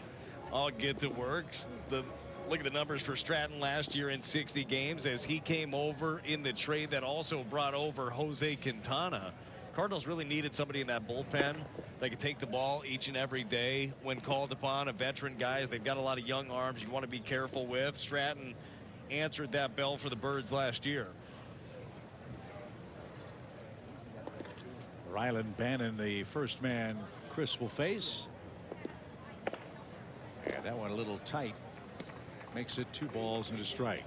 I'll get to work. Look at the numbers for Stratton last year in 60 games as he came over in the trade that also brought over Jose Quintana. Cardinals really needed somebody in that bullpen that could take the ball each and every day when called upon. A veteran guys, they've got a lot of young arms you want to be careful with. Stratton answered that bell for the Birds last year. Rylan Bannon, the first man Chris will face. And that one a little tight. Makes it 2 balls and a strike.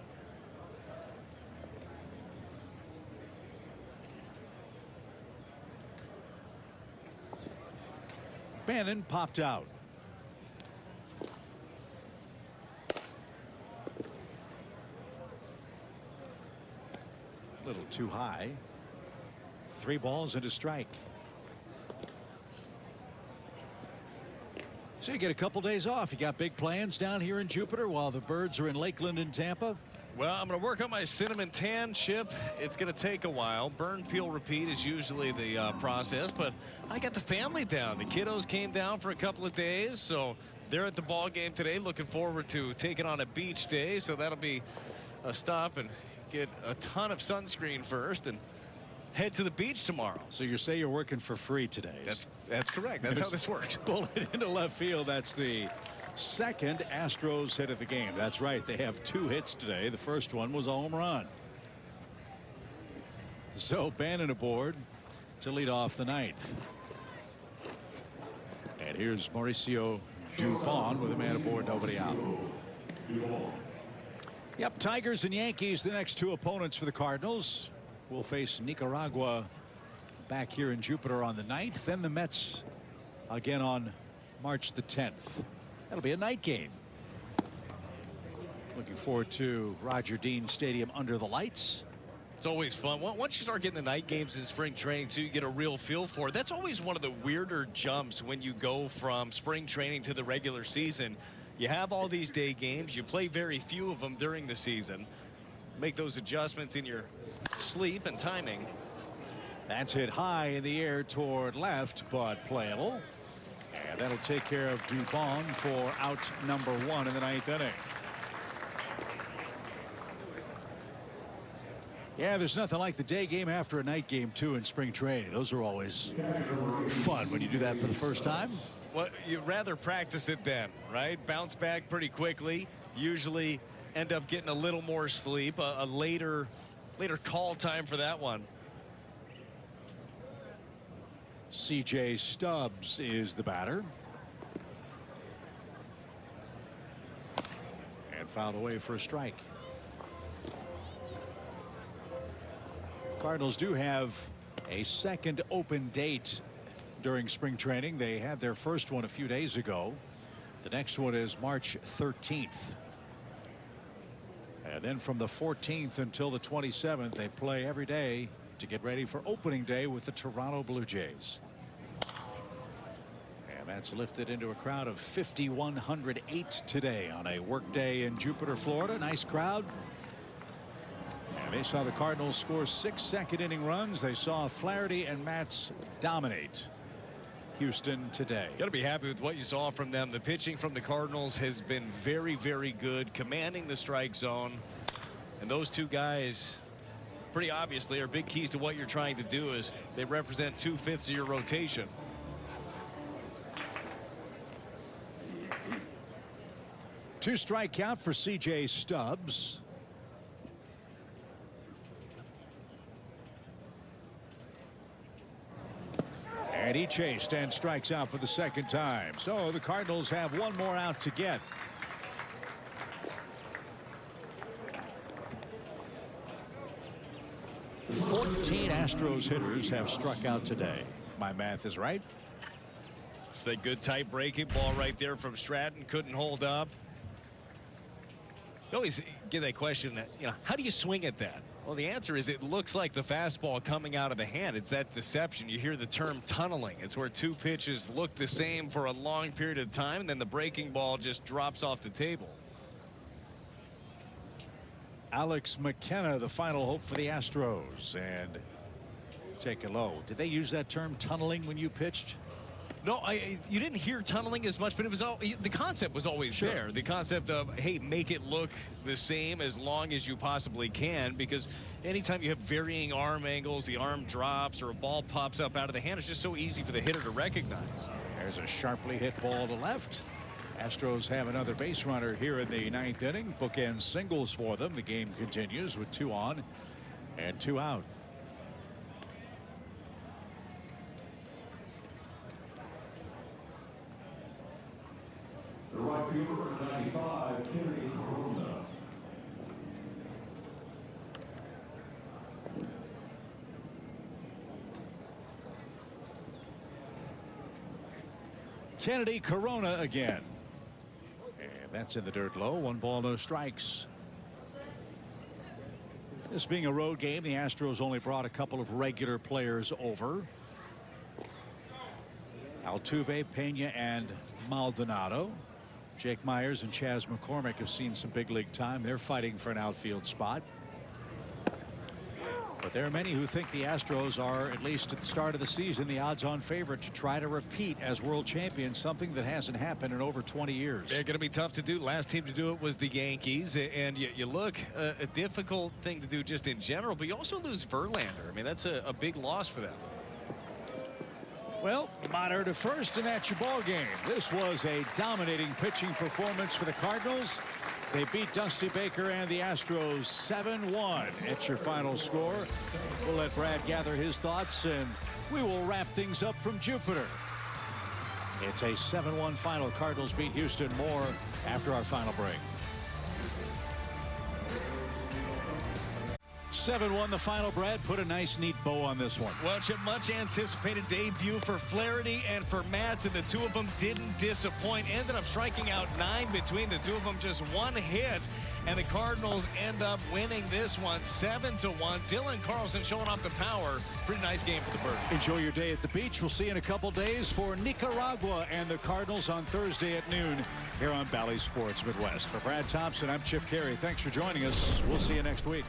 Bannon popped out. A little too high. 3 balls and a strike. So you get a couple days off. You got big plans down here in Jupiter while the Birds are in Lakeland and Tampa? Well, I'm going to work on my cinnamon tan, Chip. It's going to take a while. Burn, peel, repeat is usually the process, but I got the family down. The kiddos came down for a couple of days, so they're at the ball game today. Looking forward to taking on a beach day, so that'll be a stop and get a ton of sunscreen first and head to the beach tomorrow. So you say you're working for free today? That's correct. That's how this works. Bullet into left field. That's the second Astros hit of the game. That's right. They have 2 hits today. The first one was a home run. So Bannon aboard to lead off the 9th. And here's Mauricio Dubon with a man aboard, nobody out. Yep, Tigers and Yankees, the next 2 opponents for the Cardinals. Will face Nicaragua back here in Jupiter on the 9th. Then the Mets again on March the 10th. That'll be a night game. Looking forward to Roger Dean Stadium under the lights. It's always fun. Once you start getting the night games in spring training, too, you get a real feel for it. That's always one of the weirder jumps when you go from spring training to the regular season. You have all these day games. You play very few of them during the season. Make those adjustments in your sleep and timing. That's hit high in the air toward left, but playable. And that'll take care of Dubon for out number 1 in the 9th inning. Yeah, there's nothing like the day game after a night game, too, in spring training. Those are always fun when you do that for the first time. Well, you'd rather practice it then, right? Bounce back pretty quickly. Usually end up getting a little more sleep, a later call time for that one. C.J. Stubbs is the batter. And fouled away for a strike. Cardinals do have a second open date during spring training. They had their first one a few days ago. The next one is March 13th. And then from the 14th until the 27th, they play every day to get ready for opening day with the Toronto Blue Jays. And that's lifted into a crowd of 5,108 today on a work day in Jupiter, Florida. Nice crowd. And they saw the Cardinals score 6 second-inning runs. They saw Flaherty and Matz dominate Houston today. Got to be happy with what you saw from them. The pitching from the Cardinals has been very, very good, commanding the strike zone. And those two guys, pretty obviously, are big keys to what you're trying to do, as they represent 2/5 of your rotation. Two strike count for C.J. Stubbs. And he chased and strikes out for the second time. So the Cardinals have one more out to get. Fourteen Astros hitters have struck out today, if my math is right. It's a good tight breaking ball right there from Stratton. Couldn't hold up. You always get that question, how do you swing at that? Well, the answer is it looks like the fastball coming out of the hand. It's that deception. You hear the term tunneling. It's where two pitches look the same for a long period of time, and then the breaking ball just drops off the table. Alex McKenna, the final hope for the Astros, and take it low. Did they use that term tunneling when you pitched? No, you didn't hear tunneling as much, but it was the concept was always there. The concept of, hey, make it look the same as long as you possibly can, because anytime you have varying arm angles, the arm drops or a ball pops up out of the hand, it's just so easy for the hitter to recognize. There's a sharply hit ball to left. Astros have another base runner here in the 9th inning. Bookend singles for them. The game continues with 2 on and 2 out. The right fielder at 95, Kennedy Corona. Kennedy Corona again. And that's in the dirt low. 1 ball, no strikes. This being a road game, the Astros only brought a couple of regular players over. Altuve, Pena, and Maldonado. Jake Myers and Chas McCormick have seen some big league time. They're fighting for an outfield spot. But there are many who think the Astros are, at least at the start of the season, the odds-on favorite to try to repeat as world champions, something that hasn't happened in over 20 years. They're going to be tough to do. Last team to do it was the Yankees. And you look, a difficult thing to do just in general, but you also lose Verlander. I mean, that's a big loss for them. Well, Mater to first, and that's your ball game. This was a dominating pitching performance for the Cardinals. They beat Dusty Baker and the Astros 7-1. It's your final score. We'll let Brad gather his thoughts, and we will wrap things up from Jupiter. It's a 7-1 final. Cardinals beat Houston. More after our final break. 7-1 the final, Brad. Put a nice, neat bow on this one. Well, it's a much-anticipated debut for Flaherty and for Matz, and the two of them didn't disappoint. Ended up striking out 9 between the two of them, just 1 hit. And the Cardinals end up winning this one 7-1. Dylan Carlson showing off the power. Pretty nice game for the Birds. Enjoy your day at the beach. We'll see you in a couple days for Nicaragua and the Cardinals on Thursday at noon here on Bally Sports Midwest. For Brad Thompson, I'm Chip Carey. Thanks for joining us. We'll see you next week.